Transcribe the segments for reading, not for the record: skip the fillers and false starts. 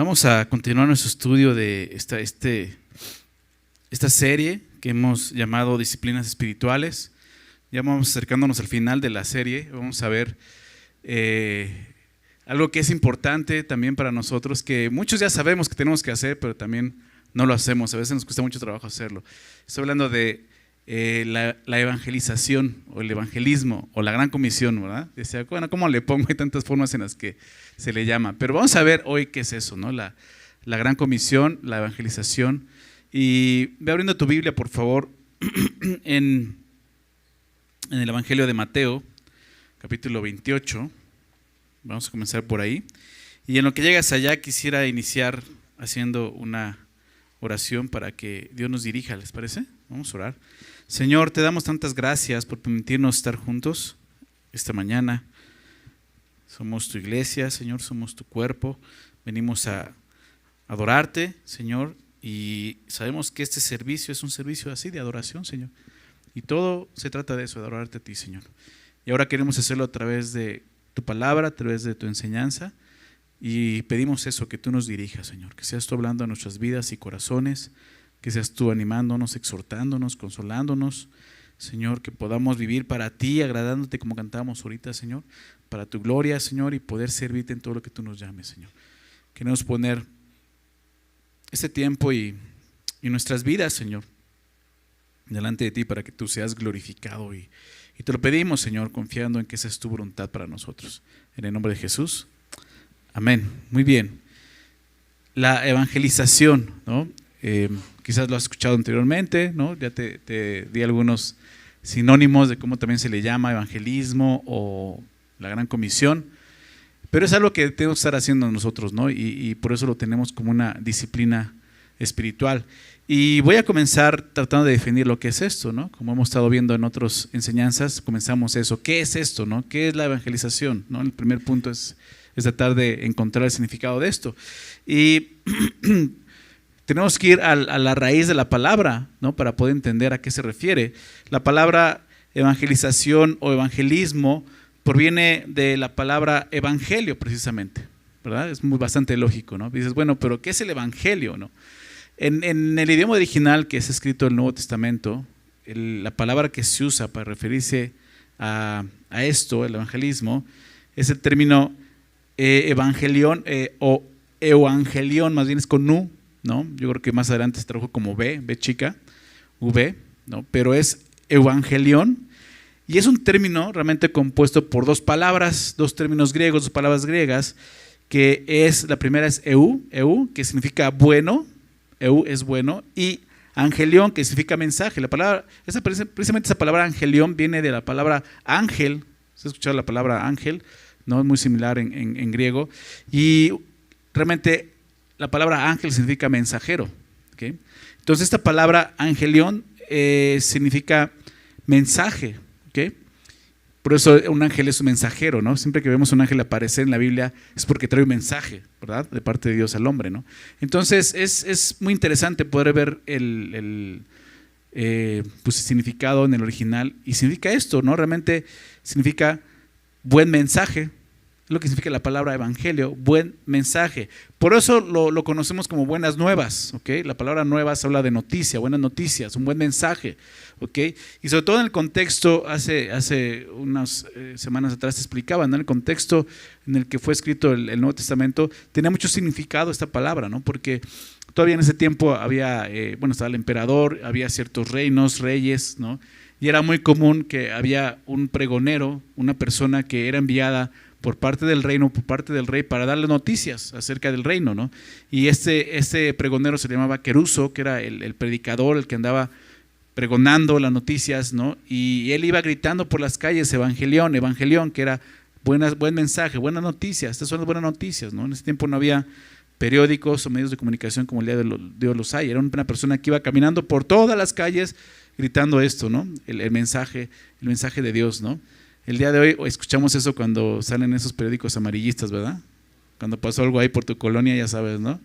Vamos a continuar nuestro estudio de esta serie que hemos llamado Disciplinas Espirituales. Ya vamos acercándonos al final de la serie. Vamos a ver algo que es importante también para nosotros, que muchos ya sabemos que tenemos que hacer, pero también no lo hacemos. A veces nos cuesta mucho trabajo hacerlo. Estoy hablando de la evangelización o el evangelismo o la gran comisión, ¿verdad? Decía, bueno, ¿cómo le pongo? Hay tantas formas en las que se le llama. Pero vamos a ver hoy qué es eso, ¿no? La gran comisión, la evangelización. Y ve abriendo tu Biblia, por favor, en el Evangelio de Mateo, capítulo 28. Vamos a comenzar por ahí. Y en lo que llegas allá, quisiera iniciar haciendo una oración para que Dios nos dirija, ¿les parece? Vamos a orar. Señor, te damos tantas gracias por permitirnos estar juntos esta mañana. Somos tu iglesia, Señor, somos tu cuerpo. Venimos a adorarte, Señor, y sabemos que este servicio es un servicio así de adoración, Señor. Y todo se trata de eso, de adorarte a ti, Señor. Y ahora queremos hacerlo a través de tu palabra, a través de tu enseñanza. Y pedimos eso, que tú nos dirijas, Señor. Que seas tú hablando a nuestras vidas y corazones. Que seas tú animándonos, exhortándonos, consolándonos. Señor, que podamos vivir para ti, agradándote como cantábamos ahorita, Señor. Para tu gloria, Señor, y poder servirte en todo lo que tú nos llames, Señor. Queremos poner este tiempo y nuestras vidas, Señor, delante de ti para que tú seas glorificado. Y te lo pedimos, Señor, confiando en que esa es tu voluntad para nosotros. En el nombre de Jesús. Amén. Muy bien. La evangelización, ¿no? Quizás lo has escuchado anteriormente, ¿no? Ya te di algunos sinónimos de cómo también se le llama evangelismo o la gran comisión, pero es algo que tenemos que estar haciendo nosotros, ¿no? Y por eso lo tenemos como una disciplina espiritual. Y voy a comenzar tratando de definir lo que es esto, ¿no? Como hemos estado viendo en otras enseñanzas, comenzamos eso. ¿Qué es esto, no? ¿Qué es la evangelización, no? El primer punto es tratar de encontrar el significado de esto. Y tenemos que ir a la raíz de la palabra, ¿no? Para poder entender a qué se refiere. La palabra evangelización o evangelismo proviene de la palabra evangelio, precisamente, ¿verdad? Es bastante lógico, ¿no? Dices, bueno, pero ¿qué es el evangelio, no? En el idioma original que es escrito en el Nuevo Testamento, la palabra que se usa para referirse a esto, el evangelismo, es el término evangelión o evangelión, más bien es con U, ¿no? Yo creo que más adelante se tradujo como B chica, V, ¿no? Pero es evangelión y es un término realmente compuesto por dos palabras, dos términos griegos, dos palabras griegas, que es, la primera es eu, que significa bueno, eu es bueno, y angelión, que significa mensaje. La palabra, precisamente esa palabra angelión viene de la palabra ángel. ¿Se ha escuchado la palabra ángel? ¿No? Es muy similar en griego. Y realmente la palabra ángel significa mensajero, ¿okay? Entonces esta palabra angelión significa mensaje, ¿okay? Por eso un ángel es un mensajero, ¿no? Siempre que vemos un ángel aparecer en la Biblia es porque trae un mensaje, ¿verdad? De parte de Dios al hombre, ¿no? Entonces es muy interesante poder ver el significado en el original, y significa esto, ¿no? Realmente significa buen mensaje, es lo que significa la palabra evangelio, buen mensaje. Por eso lo conocemos como buenas nuevas, ¿okay? La palabra nuevas habla de noticia, buenas noticias, un buen mensaje, ¿okay? Y sobre todo en el contexto, hace unas semanas atrás te explicaba, ¿no? En el contexto en el que fue escrito el Nuevo Testamento, tenía mucho significado esta palabra, ¿no? Porque todavía en ese tiempo había, estaba el emperador, había ciertos reinos, reyes, ¿no? Y era muy común que había un pregonero, una persona que era enviada por parte del reino, por parte del rey, para darle noticias acerca del reino, ¿no? Y este pregonero se llamaba Queruso, que era el predicador, el que andaba pregonando las noticias, ¿no? Y él iba gritando por las calles, evangelión, que era buen mensaje, buenas noticias, estas son las buenas noticias, ¿no? En ese tiempo no había periódicos o medios de comunicación como el día de hoy los hay. Era una persona que iba caminando por todas las calles gritando esto, ¿no? El mensaje de Dios, ¿no? El día de hoy escuchamos eso cuando salen esos periódicos amarillistas, ¿verdad? Cuando pasó algo ahí por tu colonia, ya sabes, ¿no?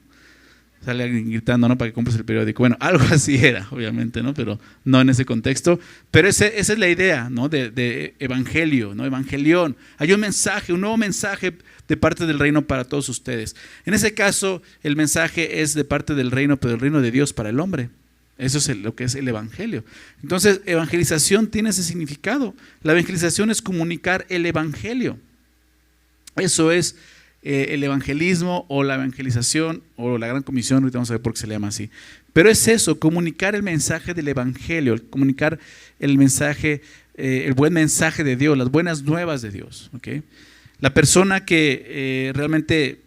sale alguien gritando, ¿no? Para que compres el periódico. Bueno, algo así era, obviamente, ¿no? Pero no en ese contexto. Pero esa es la idea, ¿no? De evangelio, ¿no? Evangelión. Hay un mensaje, un nuevo mensaje de parte del reino para todos ustedes. En ese caso, el mensaje es de parte del reino, pero del reino de Dios para el hombre. Eso es lo que es el evangelio. Entonces, evangelización tiene ese significado. La evangelización es comunicar el evangelio. Eso es el evangelismo o la evangelización o la gran comisión, ahorita vamos a ver por qué se le llama así. Pero es eso, comunicar el mensaje del evangelio, comunicar el mensaje, el buen mensaje de Dios, las buenas nuevas de Dios. ¿Okay? La persona que realmente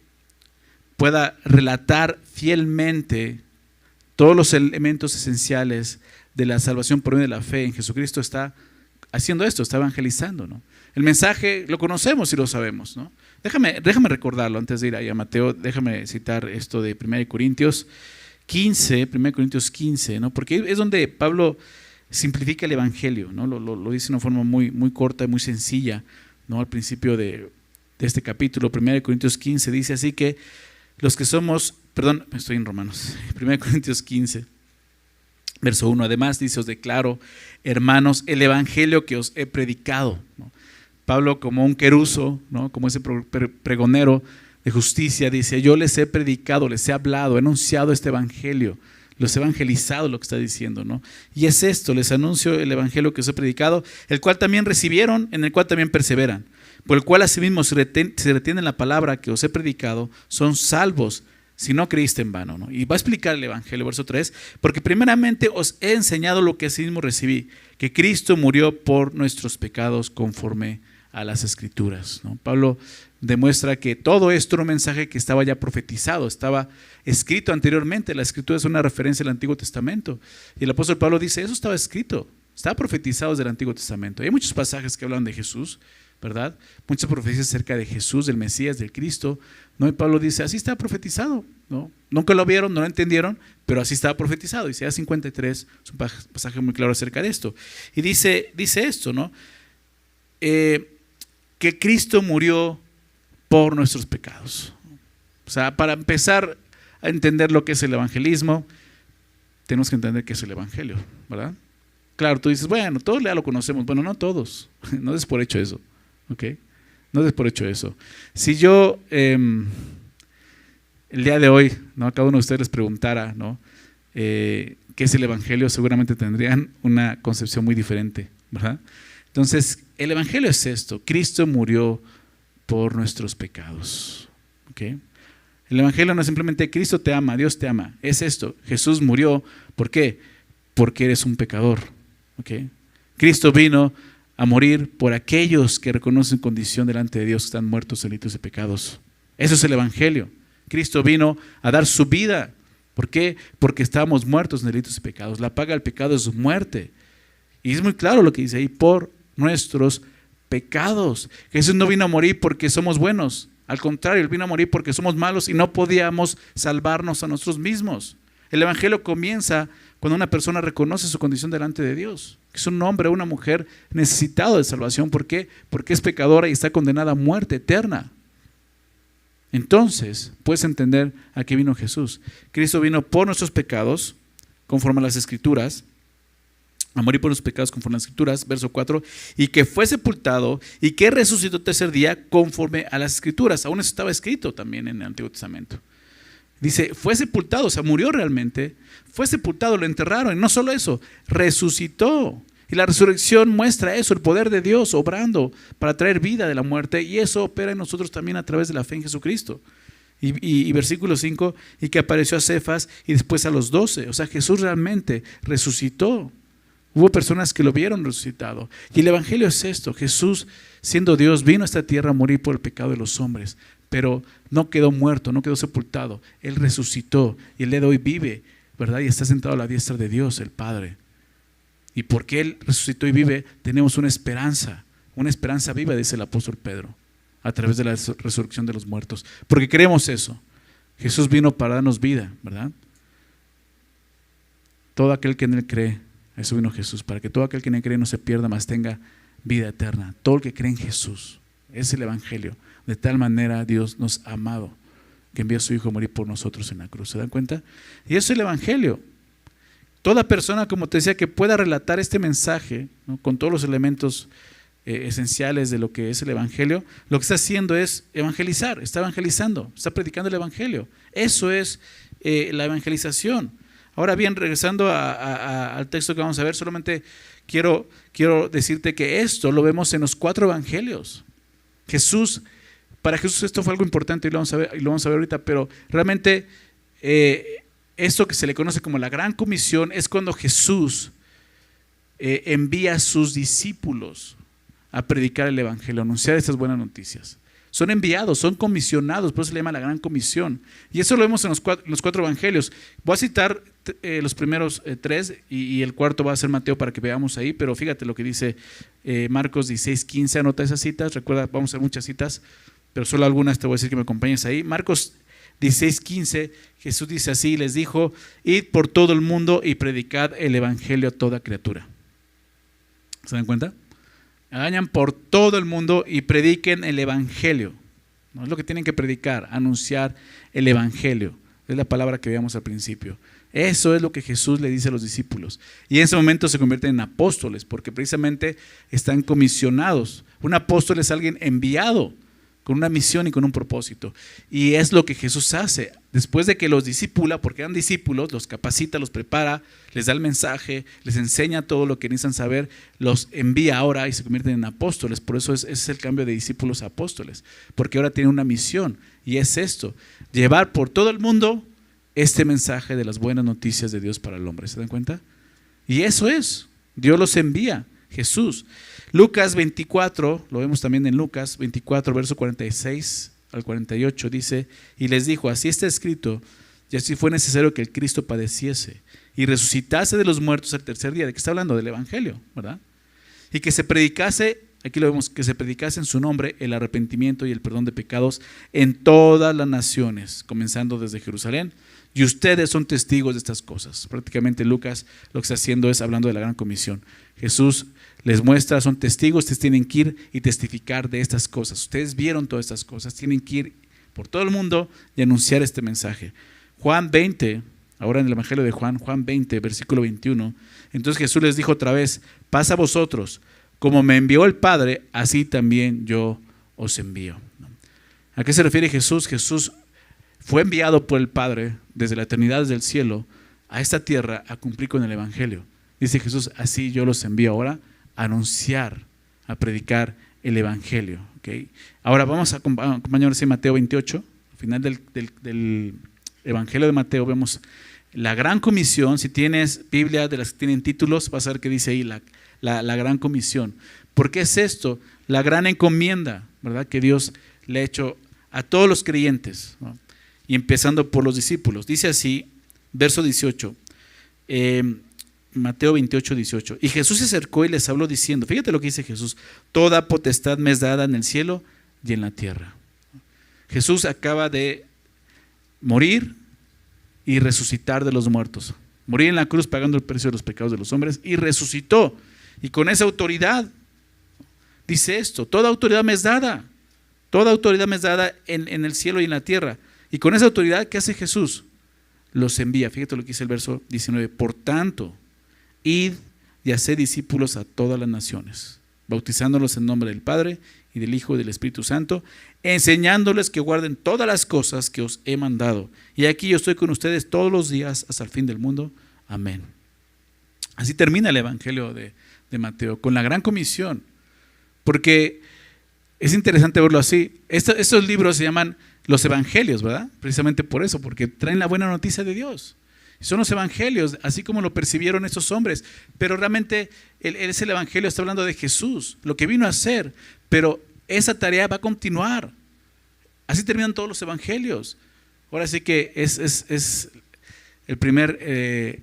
pueda relatar fielmente todos los elementos esenciales de la salvación por medio de la fe en Jesucristo está haciendo esto, está evangelizando, ¿no? El mensaje lo conocemos y lo sabemos, ¿no? Déjame recordarlo antes de ir ahí a Mateo. Déjame citar esto de 1 Corintios 15, ¿no? Porque es donde Pablo simplifica el evangelio, ¿no? Lo dice de una forma muy, muy corta y muy sencilla, ¿no? Al principio de este capítulo, 1 Corintios 15, dice así que los que somos, perdón, estoy en Romanos, 1 Corintios 15, verso 1, además dice, os declaro, hermanos, el evangelio que os he predicado, ¿no? Pablo, como un queruso, ¿no? Como ese pregonero de justicia, dice, yo les he predicado, les he hablado, he anunciado este evangelio, los he evangelizado, lo que está diciendo, ¿no? Y es esto, les anuncio el evangelio que os he predicado, el cual también recibieron, en el cual también perseveran, por el cual asimismo se retienen la palabra que os he predicado, son salvos, si no creíste en vano, ¿no? Y va a explicar el evangelio, verso 3, porque primeramente os he enseñado lo que asimismo recibí, que Cristo murió por nuestros pecados conforme a las Escrituras, ¿no? Pablo demuestra que todo esto era un mensaje que estaba ya profetizado, estaba escrito anteriormente. La Escritura es una referencia al Antiguo Testamento. Y el apóstol Pablo dice, eso estaba escrito, estaba profetizado desde el Antiguo Testamento. Hay muchos pasajes que hablan de Jesús, ¿verdad? Muchas profecías acerca de Jesús, del Mesías, del Cristo, ¿no? Y Pablo dice, así está profetizado, ¿no? Nunca lo vieron, no lo entendieron, pero así estaba profetizado. Isaías 53 es un pasaje muy claro acerca de esto. Y dice esto, ¿no? Que Cristo murió por nuestros pecados. O sea, para empezar a entender lo que es el evangelismo, tenemos que entender qué es el evangelio, ¿verdad? Claro, tú dices, bueno, todos ya lo conocemos. Bueno, no todos, no des por hecho eso, ¿ok? No des por hecho eso. Si yo el día de hoy, ¿no? A cada uno de ustedes les preguntara, ¿no? ¿Qué es el evangelio? Seguramente tendrían una concepción muy diferente, ¿verdad? Entonces, el evangelio es esto: Cristo murió por nuestros pecados. ¿Okay? El evangelio no es simplemente Cristo te ama, Dios te ama. Es esto: Jesús murió. ¿Por qué? Porque eres un pecador. ¿Okay? Cristo vino a morir por aquellos que reconocen condición delante de Dios, que están muertos en delitos y pecados. Eso es el evangelio. Cristo vino a dar su vida. ¿Por qué? Porque estábamos muertos en delitos y pecados. La paga del pecado es muerte. Y es muy claro lo que dice ahí: por nuestros pecados. Jesús no vino a morir porque somos buenos. Al contrario, Él vino a morir porque somos malos y no podíamos salvarnos a nosotros mismos. El evangelio comienza cuando una persona reconoce su condición delante de Dios. Es un hombre o una mujer necesitado de salvación. ¿Por qué? Porque es pecadora y está condenada a muerte eterna. Entonces, puedes entender a qué vino Jesús. Cristo vino por nuestros pecados, conforme a las Escrituras, a morir por los pecados conforme a las Escrituras, verso 4, y que fue sepultado y que resucitó el tercer día conforme a las Escrituras. Aún eso estaba escrito también en el Antiguo Testamento. Dice, fue sepultado, o sea, murió realmente, fue sepultado, lo enterraron, y no solo eso, resucitó. Y la resurrección muestra eso, el poder de Dios obrando para traer vida de la muerte, y eso opera en nosotros también a través de la fe en Jesucristo. Y versículo 5, y que apareció a Cefas y después a los 12. O sea, Jesús realmente resucitó. Hubo personas que lo vieron resucitado. Y el evangelio es esto: Jesús, siendo Dios, vino a esta tierra a morir por el pecado de los hombres, pero no quedó muerto, no quedó sepultado. Él resucitó y el día de hoy vive, ¿verdad? Y está sentado a la diestra de Dios, el Padre. Y porque Él resucitó y vive, tenemos una esperanza viva, dice el apóstol Pedro, a través de la resurrección de los muertos. Porque creemos eso. Jesús vino para darnos vida, ¿verdad? Todo aquel que en Él cree, eso vino Jesús, para que todo aquel que en Él cree no se pierda, mas tenga vida eterna. Todo el que cree en Jesús, es el evangelio. De tal manera Dios nos ha amado, que envió a su Hijo a morir por nosotros en la cruz. ¿Se dan cuenta? Y eso es el Evangelio. Toda persona, como te decía, que pueda relatar este mensaje, ¿no?, con todos los elementos esenciales de lo que es el Evangelio, lo que está haciendo es evangelizar, está evangelizando, está predicando el Evangelio. Eso es la evangelización. Ahora bien, regresando al texto que vamos a ver, solamente quiero decirte que esto lo vemos en los 4 evangelios. Para Jesús esto fue algo importante y lo vamos a ver ahorita, pero realmente esto que se le conoce como la Gran Comisión es cuando Jesús envía a sus discípulos a predicar el Evangelio, a anunciar estas buenas noticias. Son enviados, son comisionados, por eso se le llama la Gran Comisión. Y eso lo vemos en los 4 evangelios. Voy a citar los primeros 3 y el cuarto va a ser Mateo para que veamos ahí, pero fíjate lo que dice Marcos 16:15, anota esas citas, recuerda, vamos a hacer muchas citas, pero solo algunas te voy a decir que me acompañes ahí. Marcos 16:15, Jesús dice así, les dijo: id por todo el mundo y predicad el Evangelio a toda criatura. ¿Se dan cuenta? Vayan por todo el mundo y prediquen el Evangelio. No es lo que tienen que predicar, anunciar el Evangelio. Es la palabra que veíamos al principio. Eso es lo que Jesús le dice a los discípulos. Y en ese momento se convierten en apóstoles, porque precisamente están comisionados. Un apóstol es alguien enviado con una misión y con un propósito. Y es lo que Jesús hace. Después de que los discípula, porque eran discípulos, los capacita, los prepara, les da el mensaje, les enseña todo lo que necesitan saber, los envía ahora y se convierten en apóstoles. Por eso ese es el cambio de discípulos a apóstoles, porque ahora tienen una misión y es esto: llevar por todo el mundo este mensaje de las buenas noticias de Dios para el hombre. ¿Se dan cuenta? Y eso es, Dios los envía, Jesús. Lucas 24, lo vemos también en Lucas 24, verso 46 al 48, dice: y les dijo, así está escrito, y así fue necesario que el Cristo padeciese y resucitase de los muertos al tercer día. ¿De qué está hablando? Del Evangelio, ¿verdad? Y que se predicase, aquí lo vemos, que se predicase en su nombre el arrepentimiento y el perdón de pecados en todas las naciones, comenzando desde Jerusalén. Y ustedes son testigos de estas cosas. Prácticamente Lucas lo que está haciendo es hablando de la Gran Comisión. Jesús les muestra, son testigos, ustedes tienen que ir y testificar de estas cosas. Ustedes vieron todas estas cosas, tienen que ir por todo el mundo y anunciar este mensaje. Juan 20, ahora en el Evangelio de Juan, Juan 20, versículo 21. Entonces Jesús les dijo otra vez: paz a vosotros, como me envió el Padre, así también yo os envío. ¿A qué se refiere Jesús? Jesús fue enviado por el Padre desde la eternidad, desde el cielo, a esta tierra a cumplir con el Evangelio. Dice Jesús: así yo los envío ahora a anunciar, a predicar el Evangelio. ¿Okay? Ahora vamos a acompañarnos en Mateo 28. Al final del Evangelio de Mateo vemos la Gran Comisión. Si tienes Biblia de las que tienen títulos, vas a ver que dice ahí la Gran Comisión. ¿Por qué es esto? La gran encomienda, ¿verdad?, que Dios le ha hecho a todos los creyentes, ¿no? Y empezando por los discípulos. Dice así, verso 18, Mateo 28, 18. Y Jesús se acercó y les habló diciendo, fíjate lo que dice Jesús: toda potestad me es dada en el cielo y en la tierra. Jesús acaba de morir y resucitar de los muertos. Morir en la cruz pagando el precio de los pecados de los hombres y resucitó. Y con esa autoridad dice esto: toda autoridad me es dada. Toda autoridad me es dada en el cielo y en la tierra. Y con esa autoridad, ¿qué hace Jesús? Los envía. Fíjate lo que dice el verso 19. Por tanto, id y haced discípulos a todas las naciones, bautizándolos en nombre del Padre y del Hijo y del Espíritu Santo, enseñándoles que guarden todas las cosas que os he mandado. Y aquí yo estoy con ustedes todos los días hasta el fin del mundo. Amén. Así termina el Evangelio de Mateo, con la Gran Comisión. Porque es interesante verlo así. Estos libros se llaman los Evangelios, ¿verdad? Precisamente por eso, porque traen la buena noticia de Dios. Son los Evangelios, así como lo percibieron estos hombres. Pero realmente ese Evangelio está hablando de Jesús, lo que vino a hacer. Pero esa tarea va a continuar. Así terminan todos los Evangelios. Ahora sí que es el primer,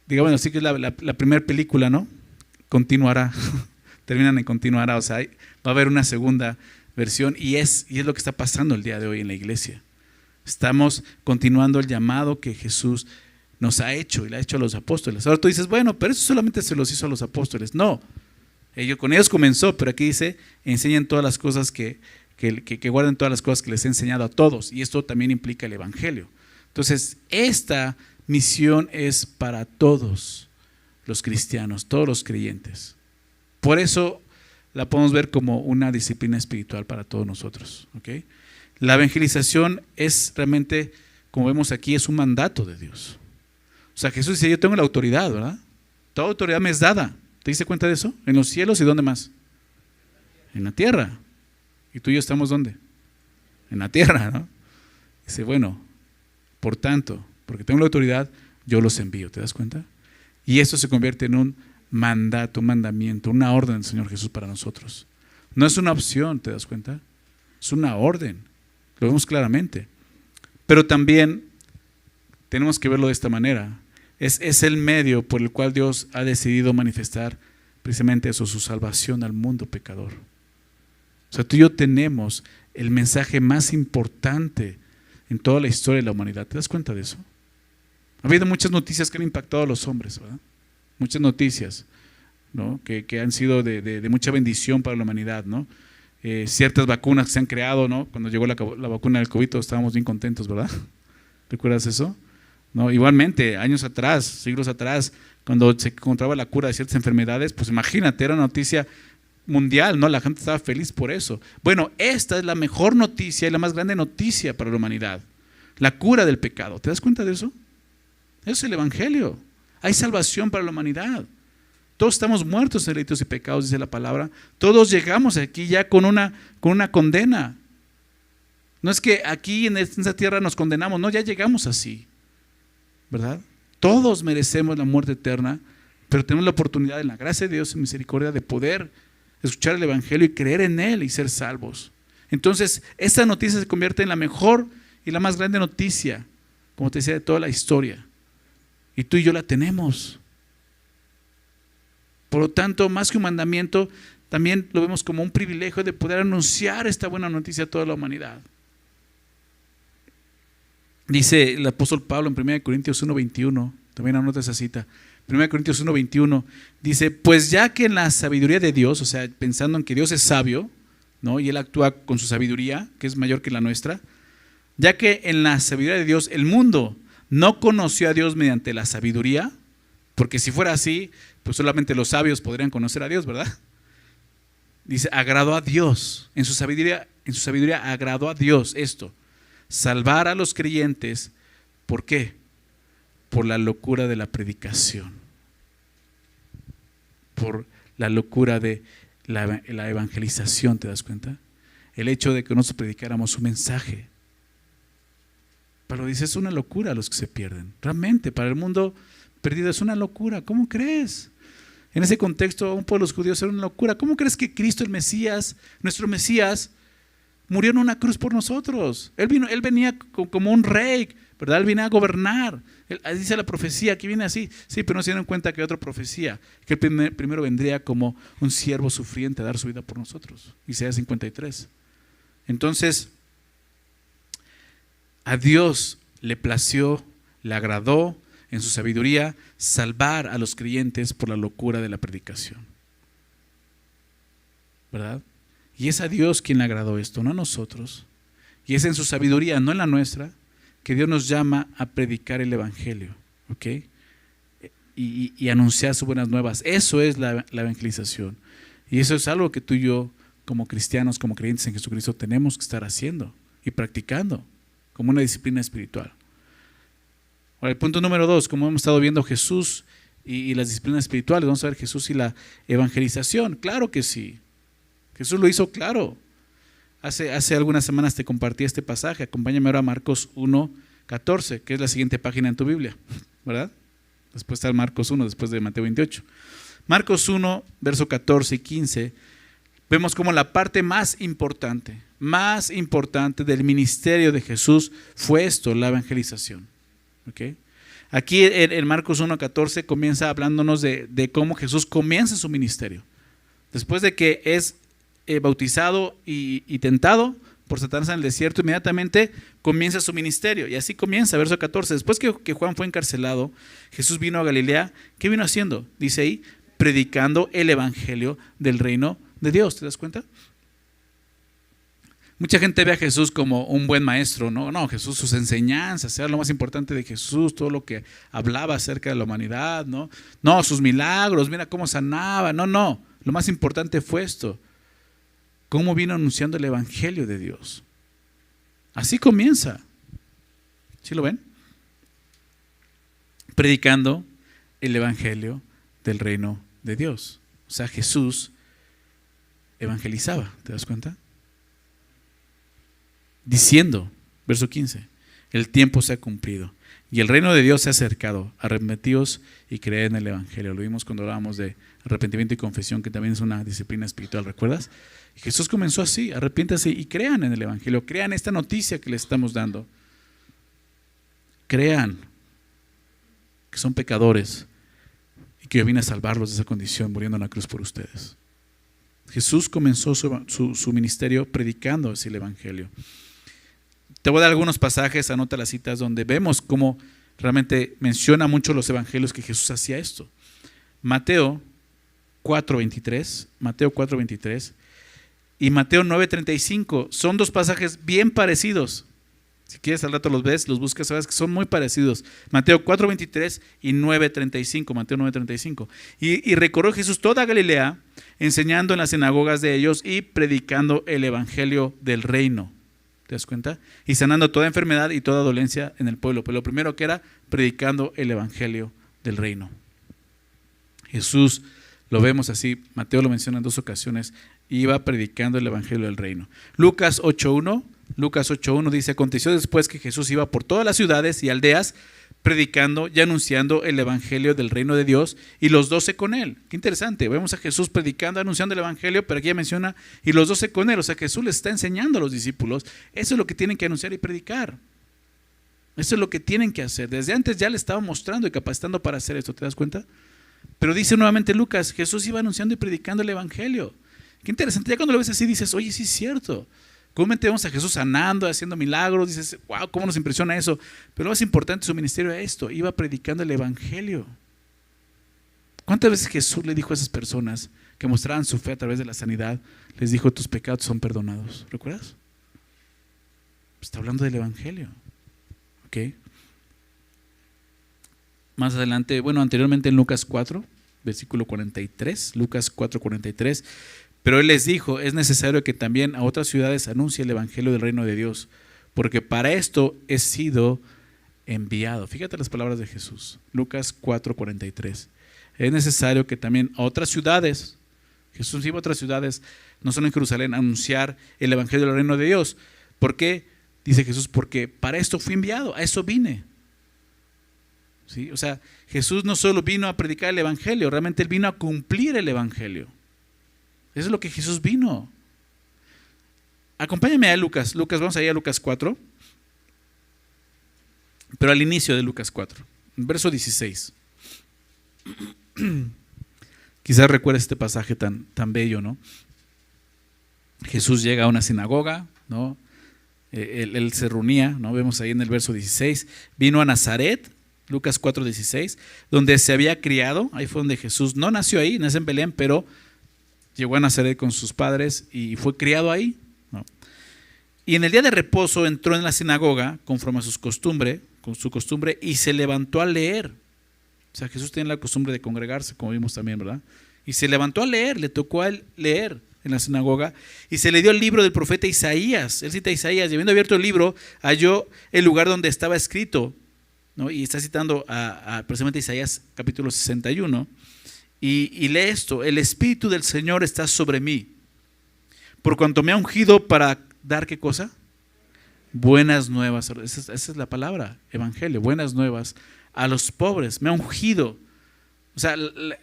digamos así, que es la primera película, ¿no? Continuará. Terminan en continuará. O sea, va a haber una segunda versión y es lo que está pasando el día de hoy en la iglesia. Estamos continuando el llamado que Jesús nos ha hecho y le ha hecho a los apóstoles. Ahora tú dices, bueno, pero eso solamente se los hizo a los apóstoles. No, con ellos comenzó, pero aquí dice, enseñen todas las cosas que que guarden todas las cosas que les he enseñado a todos. Y esto también implica el evangelio. Entonces, esta misión es para todos los cristianos, todos los creyentes. Por eso la podemos ver como una disciplina espiritual para todos nosotros. ¿Okay? La evangelización es realmente, como vemos aquí, es un mandato de Dios. O sea, Jesús dice, yo tengo la autoridad, ¿verdad? Toda autoridad me es dada. ¿Te diste cuenta de eso? En los cielos y ¿dónde más? En la tierra. ¿Y tú y yo estamos dónde? En la tierra, ¿no? Dice, bueno, por tanto, porque tengo la autoridad, yo los envío. ¿Te das cuenta? Y esto se convierte en un mandato, un mandamiento, una orden del Señor Jesús para nosotros. No es una opción, ¿te das cuenta? Es una orden. Lo vemos claramente. Pero también tenemos que verlo de esta manera. Es el medio por el cual Dios ha decidido manifestar precisamente eso, su salvación al mundo pecador. O sea, tú y yo tenemos el mensaje más importante en toda la historia de la humanidad. ¿Te das cuenta de eso? Ha habido muchas noticias que han impactado a los hombres, ¿verdad? Muchas noticias, ¿no? que han sido de mucha bendición para la humanidad, ¿no? Ciertas vacunas que se han creado, ¿no? Cuando llegó la vacuna del COVID todos estábamos bien contentos, ¿verdad? ¿Recuerdas eso? ¿No? Igualmente, años atrás, siglos atrás, cuando se encontraba la cura de ciertas enfermedades, pues imagínate, era una noticia mundial, ¿no? La gente estaba feliz por eso. Bueno, esta es la mejor noticia y la más grande noticia para la humanidad. La cura del pecado. ¿Te das cuenta de eso? Eso es el evangelio. Hay salvación para la humanidad. Todos estamos muertos en delitos y pecados, dice la palabra. Todos llegamos aquí ya con una condena. No es que aquí en esta tierra nos condenamos, no, ya llegamos así, ¿verdad? Todos merecemos la muerte eterna, pero tenemos la oportunidad en la gracia de Dios y misericordia de poder escuchar el evangelio y creer en él y ser salvos. Entonces, esta noticia se convierte en la mejor y la más grande noticia, como te decía, de toda la historia. Y tú y yo la tenemos. Por lo tanto, más que un mandamiento, también lo vemos como un privilegio de poder anunciar esta buena noticia a toda la humanidad. Dice el apóstol Pablo en 1 Corintios 1:21, también anota esa cita, 1 Corintios 1:21, dice, pues ya que en la sabiduría de Dios, o sea, pensando en que Dios es sabio, ¿no? Y Él actúa con su sabiduría, que es mayor que la nuestra, ya que en la sabiduría de Dios el mundo no conoció a Dios mediante la sabiduría, porque si fuera así, pues solamente los sabios podrían conocer a Dios, ¿verdad? Dice, agradó a Dios, en su sabiduría agradó a Dios esto, salvar a los creyentes. ¿Por qué? Por la locura de la predicación, por la locura de la evangelización, ¿te das cuenta? El hecho de que nosotros predicáramos un mensaje. Pablo dice, es una locura a los que se pierden. Realmente, para el mundo perdido es una locura. ¿Cómo crees? En ese contexto, un pueblo de los judíos era una locura. ¿Cómo crees que Cristo, el Mesías, nuestro Mesías, murió en una cruz por nosotros? Él venía como un rey, ¿verdad? Él venía a gobernar. Dice la profecía que viene así. Sí, pero no se dieron cuenta que hay otra profecía, que él primero vendría como un siervo sufriente a dar su vida por nosotros. Isaías 53. Entonces, a Dios le plació, le agradó en su sabiduría salvar a los creyentes por la locura de la predicación, ¿verdad? Y es a Dios quien le agradó esto, no a nosotros. Y es en su sabiduría, no en la nuestra, que Dios nos llama a predicar el evangelio, ¿ok? Y anunciar sus buenas nuevas. Eso es la evangelización. Y eso es algo que tú y yo, como cristianos, como creyentes en Jesucristo, tenemos que estar haciendo y practicando como una disciplina espiritual. Ahora, el punto número 2, como hemos estado viendo Jesús y las disciplinas espirituales, vamos a ver Jesús y la evangelización. Claro que sí. Jesús lo hizo claro. Hace algunas semanas te compartí este pasaje. Acompáñame ahora a Marcos 1:14, que es la siguiente página en tu Biblia, ¿verdad? Después está el Marcos 1, después de Mateo 28. Marcos 1, verso 14 y 15, vemos como la parte más importante del ministerio de Jesús fue esto, la evangelización. ¿Okay? Aquí en Marcos 1:14 comienza hablándonos de cómo Jesús comienza su ministerio. Después de que es bautizado y tentado por Satanás en el desierto, inmediatamente comienza su ministerio. Y así comienza, verso 14. Después que Juan fue encarcelado, Jesús vino a Galilea. ¿Qué vino haciendo? Dice ahí, predicando el evangelio del reino de Dios. ¿Te das cuenta? Mucha gente ve a Jesús como un buen maestro, ¿no? No, Jesús, sus enseñanzas, era lo más importante de Jesús, todo lo que hablaba acerca de la humanidad, ¿no? No, sus milagros, mira cómo sanaba, no, lo más importante fue esto, cómo vino anunciando el evangelio de Dios. Así comienza, ¿sí lo ven? Predicando el evangelio del reino de Dios. O sea, Jesús evangelizaba, ¿te das cuenta? Diciendo, verso 15, el tiempo se ha cumplido y el reino de Dios se ha acercado, arrepentíos y creed en el evangelio. Lo vimos cuando hablábamos de arrepentimiento y confesión, que también es una disciplina espiritual, ¿recuerdas? Y Jesús comenzó así, arrepiéntanse y crean en el evangelio, crean esta noticia que les estamos dando, crean que son pecadores y que yo vine a salvarlos de esa condición muriendo en la cruz por ustedes. Jesús comenzó su ministerio predicando así el evangelio. Te voy a dar algunos pasajes, anota las citas, donde vemos cómo realmente menciona mucho los evangelios que Jesús hacía esto. Mateo 4:23 y Mateo 9:35 son dos pasajes bien parecidos. Si quieres al rato los ves, los buscas, sabes que son muy parecidos. Mateo 4:23 y 9:35, Mateo 9:35. Y recorrió Jesús toda Galilea, enseñando en las sinagogas de ellos y predicando el evangelio del reino. ¿Te das cuenta? Y sanando toda enfermedad y toda dolencia en el pueblo. Pero lo primero que era predicando el evangelio del reino. Jesús, lo vemos así, Mateo lo menciona en dos ocasiones, iba predicando el evangelio del reino. Lucas 8:1 dice: aconteció después que Jesús iba por todas las ciudades y aldeas predicando y anunciando el evangelio del reino de Dios, y los 12 con él. Qué interesante, vemos a Jesús predicando, anunciando el evangelio, pero aquí ya menciona y los 12 con él. O sea, Jesús les está enseñando a los discípulos, eso es lo que tienen que anunciar y predicar. Eso es lo que tienen que hacer. Desde antes ya le estaba mostrando y capacitando para hacer esto, ¿te das cuenta? Pero dice nuevamente Lucas, Jesús iba anunciando y predicando el evangelio. Qué interesante, ya cuando lo ves así dices, oye, sí es cierto. Comúnmente vemos a Jesús sanando, haciendo milagros, dices, wow, cómo nos impresiona eso. Pero lo más importante de su ministerio era esto, iba predicando el evangelio. ¿Cuántas veces Jesús le dijo a esas personas que mostraban su fe a través de la sanidad, les dijo, tus pecados son perdonados? ¿Recuerdas? Está hablando del evangelio. ¿Ok? Más adelante, anteriormente en Lucas 4, versículo 43, Lucas 4:43, pero él les dijo, es necesario que también a otras ciudades anuncie el evangelio del reino de Dios, porque para esto he sido enviado. Fíjate las palabras de Jesús, Lucas 4:43. Es necesario que también a otras ciudades, Jesús iba a otras ciudades, no solo en Jerusalén, a anunciar el evangelio del reino de Dios. ¿Por qué? Dice Jesús, porque para esto fui enviado, a eso vine. ¿Sí? O sea, Jesús no solo vino a predicar el evangelio, realmente él vino a cumplir el evangelio. Eso es lo que Jesús vino. Acompáñame a Lucas, vamos a ir a Lucas 4, pero al inicio de Lucas 4, verso 16. Quizás recuerdes este pasaje tan bello, ¿no? Jesús llega a una sinagoga, ¿no? Él se reunía, ¿no? Vemos ahí en el verso 16, vino a Nazaret, Lucas 4:16, donde se había criado. Ahí fue donde Jesús no nació ahí, nace en Belén, pero llegó a Nazaret con sus padres y fue criado ahí, ¿no? Y en el día de reposo entró en la sinagoga conforme a su costumbre, y se levantó a leer. O sea, Jesús tenía la costumbre de congregarse, como vimos también, ¿verdad? Y se levantó a leer, le tocó a él leer en la sinagoga, y se le dio el libro del profeta Isaías. Él cita a Isaías, y habiendo abierto el libro, halló el lugar donde estaba escrito, ¿no? Y está citando precisamente Isaías capítulo 61, y lee esto: el Espíritu del Señor está sobre mí, por cuanto me ha ungido para dar, ¿qué cosa? Buenas nuevas. Esa es la palabra, evangelio, buenas nuevas a los pobres, me ha ungido. O sea,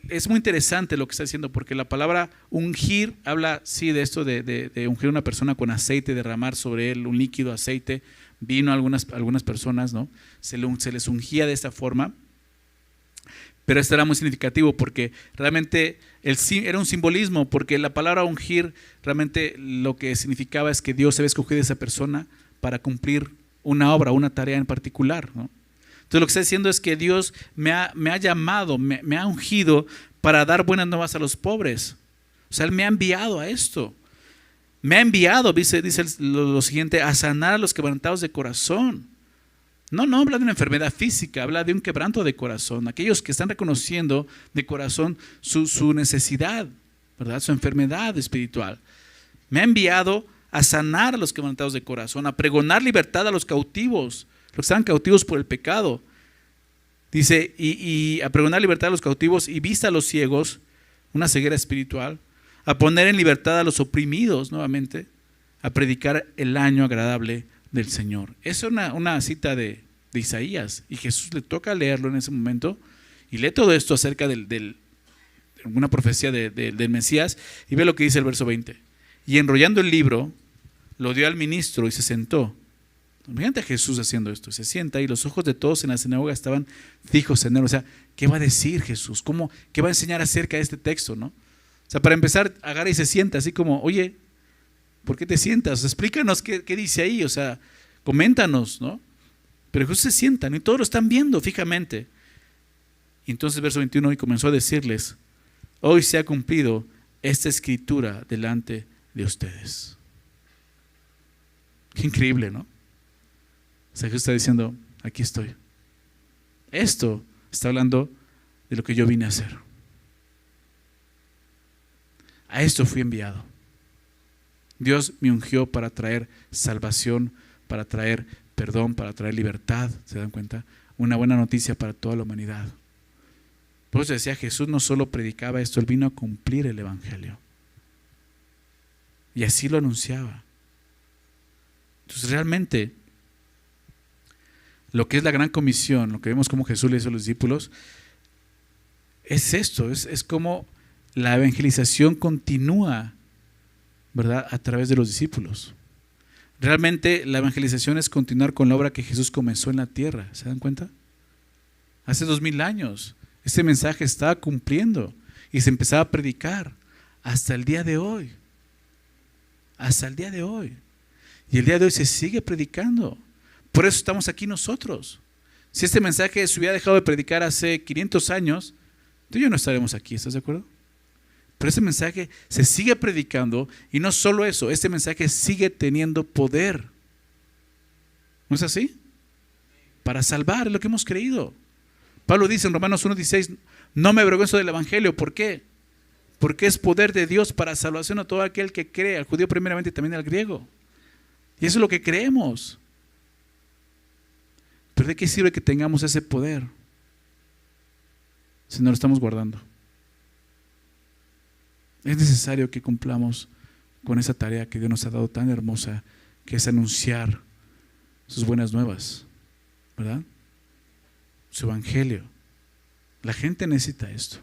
es muy interesante lo que está diciendo, porque la palabra ungir habla, sí, de esto de ungir a una persona con aceite, derramar sobre él un líquido, aceite, vino a algunas personas, ¿no? Se les ungía de esta forma, pero esto era muy significativo porque realmente era un simbolismo, porque la palabra ungir realmente lo que significaba es que Dios había escogido a esa persona para cumplir una obra, una tarea en particular, ¿no? Entonces lo que está diciendo es que Dios me ha llamado, me ha ungido para dar buenas nuevas a los pobres. O sea, Él me ha enviado a esto. Me ha enviado, dice lo siguiente, a sanar a los quebrantados de corazón. No habla de una enfermedad física, habla de un quebranto de corazón. Aquellos que están reconociendo de corazón su necesidad, ¿verdad? Su enfermedad espiritual. Me ha enviado a sanar a los quebrantados de corazón, a pregonar libertad a los cautivos, los que están cautivos por el pecado. Dice, y a pregonar libertad a los cautivos y vista a los ciegos, una ceguera espiritual, a poner en libertad a los oprimidos nuevamente, a predicar el año agradable del Señor. Es una cita de Isaías, y Jesús le toca leerlo en ese momento y lee todo esto acerca de una profecía del Mesías, y ve lo que dice el verso 20. Y enrollando el libro, lo dio al ministro y se sentó. Imagínate a Jesús haciendo esto, se sienta y los ojos de todos en la sinagoga estaban fijos en él. O sea, ¿qué va a decir Jesús? ¿Qué va a enseñar acerca de este texto, no? O sea, para empezar, agarra y se sienta así como, oye, ¿por qué te sientas? Explícanos qué dice ahí, o sea, coméntanos, ¿no? Pero Jesús se sienta, ¿no? Y todos lo están viendo fijamente. Y entonces verso 21, y comenzó a decirles, hoy se ha cumplido esta escritura delante de ustedes. Qué increíble, ¿no? O sea, Jesús está diciendo, aquí estoy. Esto está hablando de lo que yo vine a hacer. A esto fui enviado. Dios me ungió para traer salvación, para traer perdón, para traer libertad. ¿Se dan cuenta? Una buena noticia para toda la humanidad. Por eso decía, Jesús no solo predicaba esto, Él vino a cumplir el evangelio. Y así lo anunciaba. Entonces realmente, lo que es la gran comisión, lo que vemos como Jesús le hizo a los discípulos, es esto, es como la evangelización continúa, ¿verdad?, a través de los discípulos. Realmente la evangelización es continuar con la obra que Jesús comenzó en la tierra. ¿Se dan cuenta? Hace 2000 años este mensaje estaba cumpliendo y se empezaba a predicar hasta el día de hoy. Hasta el día de hoy. Y el día de hoy se sigue predicando. Por eso estamos aquí nosotros. Si este mensaje se hubiera dejado de predicar hace 500 años, tú y yo no estaremos aquí, ¿estás de acuerdo? Pero este mensaje se sigue predicando, y no solo eso, este mensaje sigue teniendo poder. ¿No es así? Para salvar, es lo que hemos creído. Pablo dice en Romanos 1:16, no me avergüenzo del evangelio. ¿Por qué? Porque es poder de Dios para salvación a todo aquel que cree, al judío primeramente y también al griego. Y eso es lo que creemos. Pero ¿de qué sirve que tengamos ese poder si no lo estamos guardando? Es necesario que cumplamos con esa tarea que Dios nos ha dado tan hermosa, que es anunciar sus buenas nuevas, ¿verdad? Su evangelio. La gente necesita esto.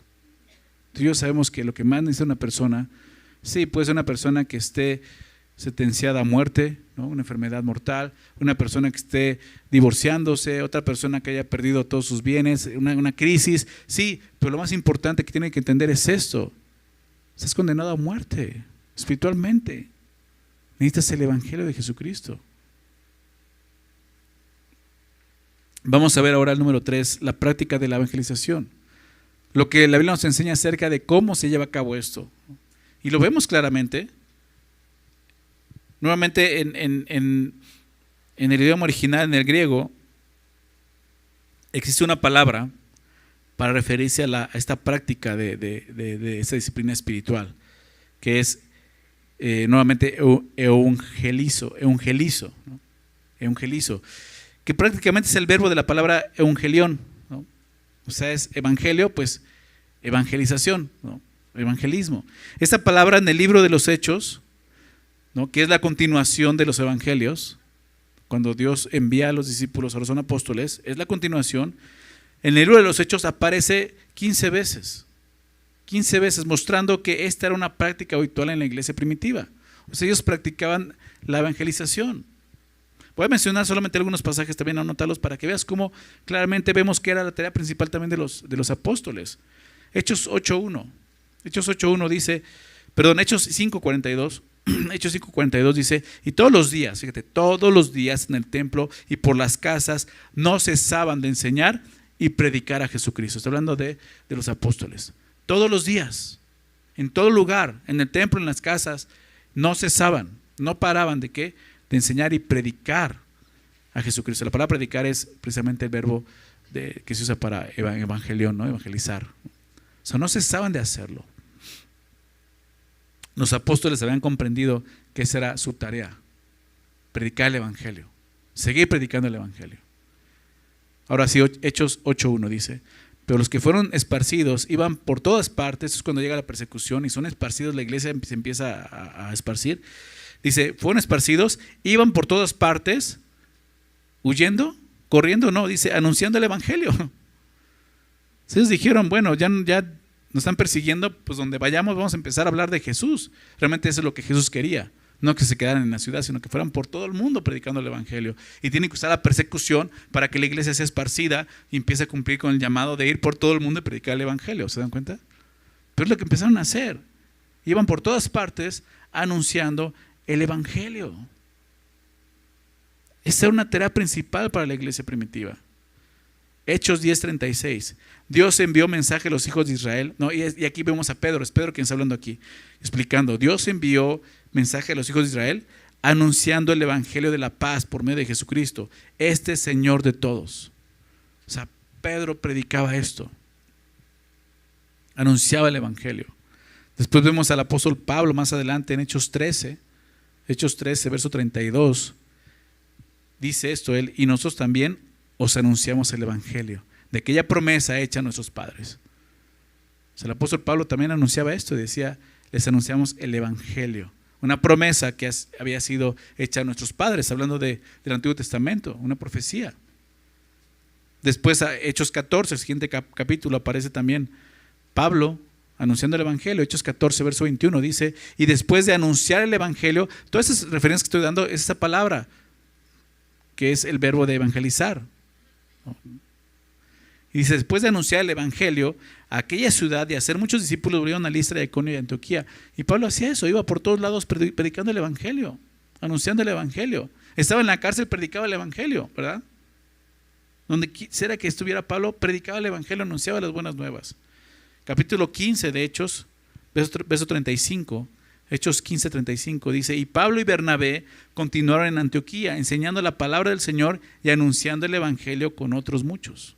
Tú y yo sabemos que lo que más necesita una persona, sí, puede ser una persona que esté sentenciada a muerte, ¿no?, una enfermedad mortal, una persona que esté divorciándose, otra persona que haya perdido todos sus bienes, una crisis, sí, pero lo más importante que tiene que entender es esto: estás condenado a muerte espiritualmente. Necesitas el evangelio de Jesucristo. Vamos a ver ahora el número 3, la práctica de la evangelización. Lo que la Biblia nos enseña acerca de cómo se lleva a cabo esto. Y lo vemos claramente. Nuevamente en el idioma original, en el griego, existe una palabra para referirse a esta práctica de esta disciplina espiritual, que es nuevamente eungelizo, ¿no? Eungelizo, que prácticamente es el verbo de la palabra evangelión, ¿no? O sea, es evangelio, pues evangelización, ¿no? Evangelismo. Esta palabra en el libro de los Hechos, ¿no?, que es la continuación de los evangelios, cuando Dios envía a los discípulos, a los apóstoles, es la continuación. En el libro de los Hechos aparece 15 veces, mostrando que esta era una práctica habitual en la iglesia primitiva. O sea, ellos practicaban la evangelización. Voy a mencionar solamente algunos pasajes, también anotarlos para que veas cómo claramente vemos que era la tarea principal también de los apóstoles. Hechos 8.1. Hechos 8.1 dice, perdón, Hechos 5.42. Hechos 5.42 dice, y todos los días, fíjate, todos los días en el templo y por las casas no cesaban de enseñar y predicar a Jesucristo. Está hablando de los apóstoles. Todos los días, en todo lugar, en el templo, en las casas, no cesaban, no paraban ¿de qué? De enseñar y predicar a Jesucristo. La palabra predicar es precisamente el verbo que se usa para evangelión, ¿no? Evangelizar. O sea, no cesaban de hacerlo. Los apóstoles habían comprendido que esa era su tarea, predicar el evangelio, seguir predicando el evangelio. Ahora sí, Hechos 8:1 dice: pero los que fueron esparcidos iban por todas partes. Eso es cuando llega la persecución y son esparcidos, la iglesia se empieza a esparcir. Dice, fueron esparcidos, iban por todas partes, huyendo, corriendo, no, dice, anunciando el evangelio. Ellos dijeron, bueno, ya nos están persiguiendo, pues donde vayamos vamos a empezar a hablar de Jesús. Realmente eso es lo que Jesús quería. No que se quedaran en la ciudad, sino que fueran por todo el mundo predicando el evangelio. Y tienen que usar la persecución para que la iglesia sea esparcida y empiece a cumplir con el llamado de ir por todo el mundo y predicar el evangelio. ¿Se dan cuenta? Pero es lo que empezaron a hacer. Iban por todas partes anunciando el evangelio. Esa era una tarea principal para la iglesia primitiva. Hechos 10:36. Dios envió mensaje a los hijos de Israel. No, y aquí vemos a Pedro. Es Pedro quien está hablando aquí, explicando. Dios envió mensaje a los hijos de Israel anunciando el evangelio de la paz por medio de Jesucristo, este Señor de todos. O sea, Pedro predicaba esto, anunciaba el evangelio. Después vemos al apóstol Pablo más adelante en Hechos 13, verso 32. Dice esto él: y nosotros también os anunciamos el evangelio de aquella promesa hecha a nuestros padres. O sea, el apóstol Pablo también anunciaba esto, decía, les anunciamos el evangelio. Una promesa que había sido hecha a nuestros padres, hablando del Antiguo Testamento, una profecía. Después, a Hechos 14, el siguiente capítulo, aparece también Pablo anunciando el evangelio. Hechos 14, verso 21, dice: y después de anunciar el evangelio, todas esas referencias que estoy dando es esa palabra, que es el verbo de evangelizar. Y dice, después de anunciar el evangelio a aquella ciudad y hacer muchos discípulos, volvieron a Listra, Iconio y Antioquía. Y Pablo hacía eso, iba por todos lados predicando el evangelio, anunciando el evangelio. Estaba en la cárcel, predicaba el evangelio, ¿verdad? Donde quiera que estuviera Pablo, predicaba el evangelio, anunciaba las buenas nuevas. Capítulo 15 de Hechos, verso 35. Hechos 15:35 dice: y Pablo y Bernabé continuaron en Antioquía, enseñando la palabra del Señor y anunciando el evangelio con otros muchos.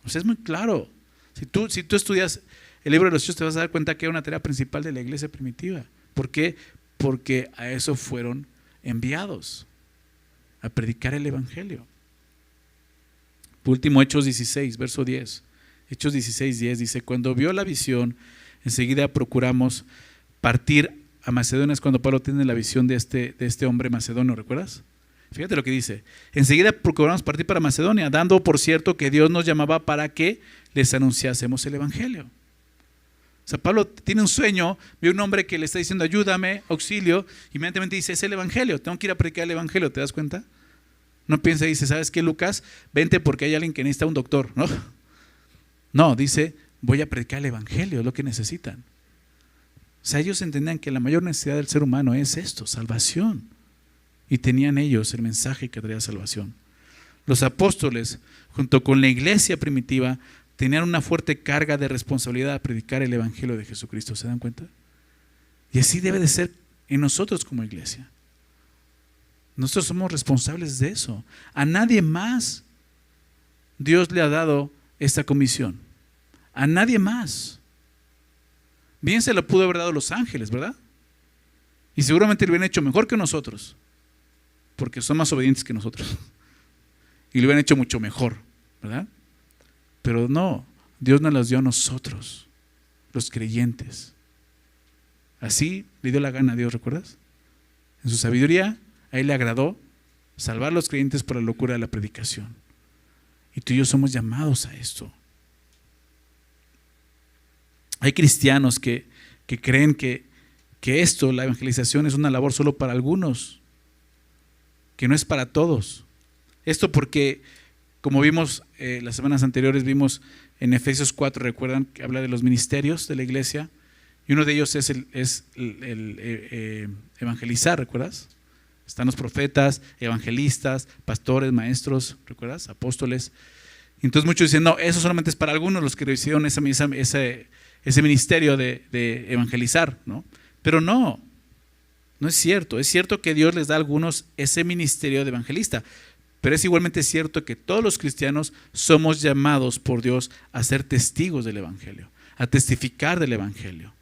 O sea, es muy claro. Si tú estudias el libro de los Hechos, te vas a dar cuenta que era una tarea principal de la iglesia primitiva. ¿Por qué? Porque a eso fueron enviados, a predicar el evangelio. Por último, Hechos 16, verso 10. Hechos 16:10 dice: cuando vio la visión, enseguida procuramos partir a Macedonia. Es cuando Pablo tiene la visión de este hombre macedonio, ¿recuerdas? Fíjate lo que dice: enseguida procuramos partir para Macedonia, dando por cierto que Dios nos llamaba para que les anunciásemos el evangelio. O sea, Pablo tiene un sueño, ve un hombre que le está diciendo ayúdame, auxilio, y inmediatamente dice, es el evangelio, tengo que ir a predicar el evangelio. ¿Te das cuenta? No piensa y dice, ¿sabes qué, Lucas? Vente porque hay alguien que necesita un doctor, ¿no? No, dice, voy a predicar el evangelio, es lo que necesitan. O sea, ellos entendían que la mayor necesidad del ser humano es esto, salvación. Y tenían ellos el mensaje que traía salvación. Los apóstoles, junto con la iglesia primitiva, tenían una fuerte carga de responsabilidad a predicar el evangelio de Jesucristo. ¿Se dan cuenta? Y así debe de ser en nosotros como iglesia. Nosotros somos responsables de eso. A nadie más Dios le ha dado esta comisión. A nadie más. Bien se lo pudo haber dado a los ángeles, ¿verdad? Y seguramente lo hubieran hecho mejor que nosotros, porque son más obedientes que nosotros. Y lo hubieran hecho mucho mejor, ¿verdad? Pero no, Dios nos las dio a nosotros, los creyentes. Así le dio la gana a Dios, ¿recuerdas? En su sabiduría, a Él le agradó salvar a los creyentes por la locura de la predicación. Y tú y yo somos llamados a esto. Hay cristianos que creen que esto, la evangelización, es una labor solo para algunos, que no es para todos. Esto porque, como vimos las semanas anteriores, vimos en Efesios 4, recuerdan que habla de los ministerios de la iglesia, y uno de ellos es el evangelizar, ¿recuerdas? Están los profetas, evangelistas, pastores, maestros, ¿recuerdas? Apóstoles. Entonces muchos dicen, no, eso solamente es para algunos los que recibieron ese ministerio de evangelizar, ¿no? Pero no, No es cierto. Es cierto que Dios les da a algunos ese ministerio de evangelista, pero es igualmente cierto que todos los cristianos somos llamados por Dios a ser testigos del evangelio, a testificar del evangelio.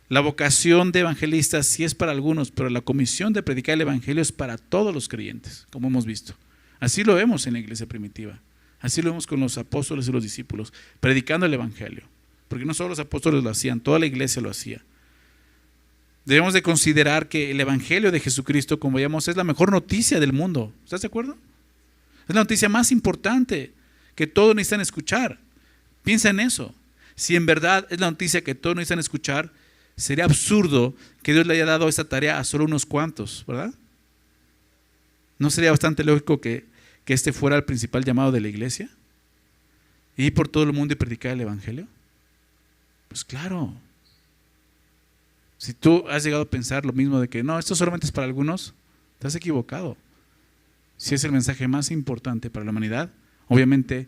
La vocación de evangelista sí es para algunos, pero la comisión de predicar el evangelio es para todos los creyentes, como hemos visto. Así lo vemos en la iglesia primitiva. Así lo vemos con los apóstoles y los discípulos, predicando el evangelio. Porque no solo los apóstoles lo hacían, toda la iglesia lo hacía. Debemos de considerar que el evangelio de Jesucristo, como veíamos, es la mejor noticia del mundo. ¿Estás de acuerdo? Es la noticia más importante que todos necesitan escuchar. Piensa en eso. Si en verdad es la noticia que todos necesitan escuchar, sería absurdo que Dios le haya dado esta tarea a solo unos cuantos, ¿verdad? ¿No sería bastante lógico que este fuera el principal llamado de la iglesia? ¿Ir por todo el mundo y predicar el evangelio? Pues claro. Si tú has llegado a pensar lo mismo de que no, esto solamente es para algunos, te has equivocado. Si es el mensaje más importante para la humanidad, obviamente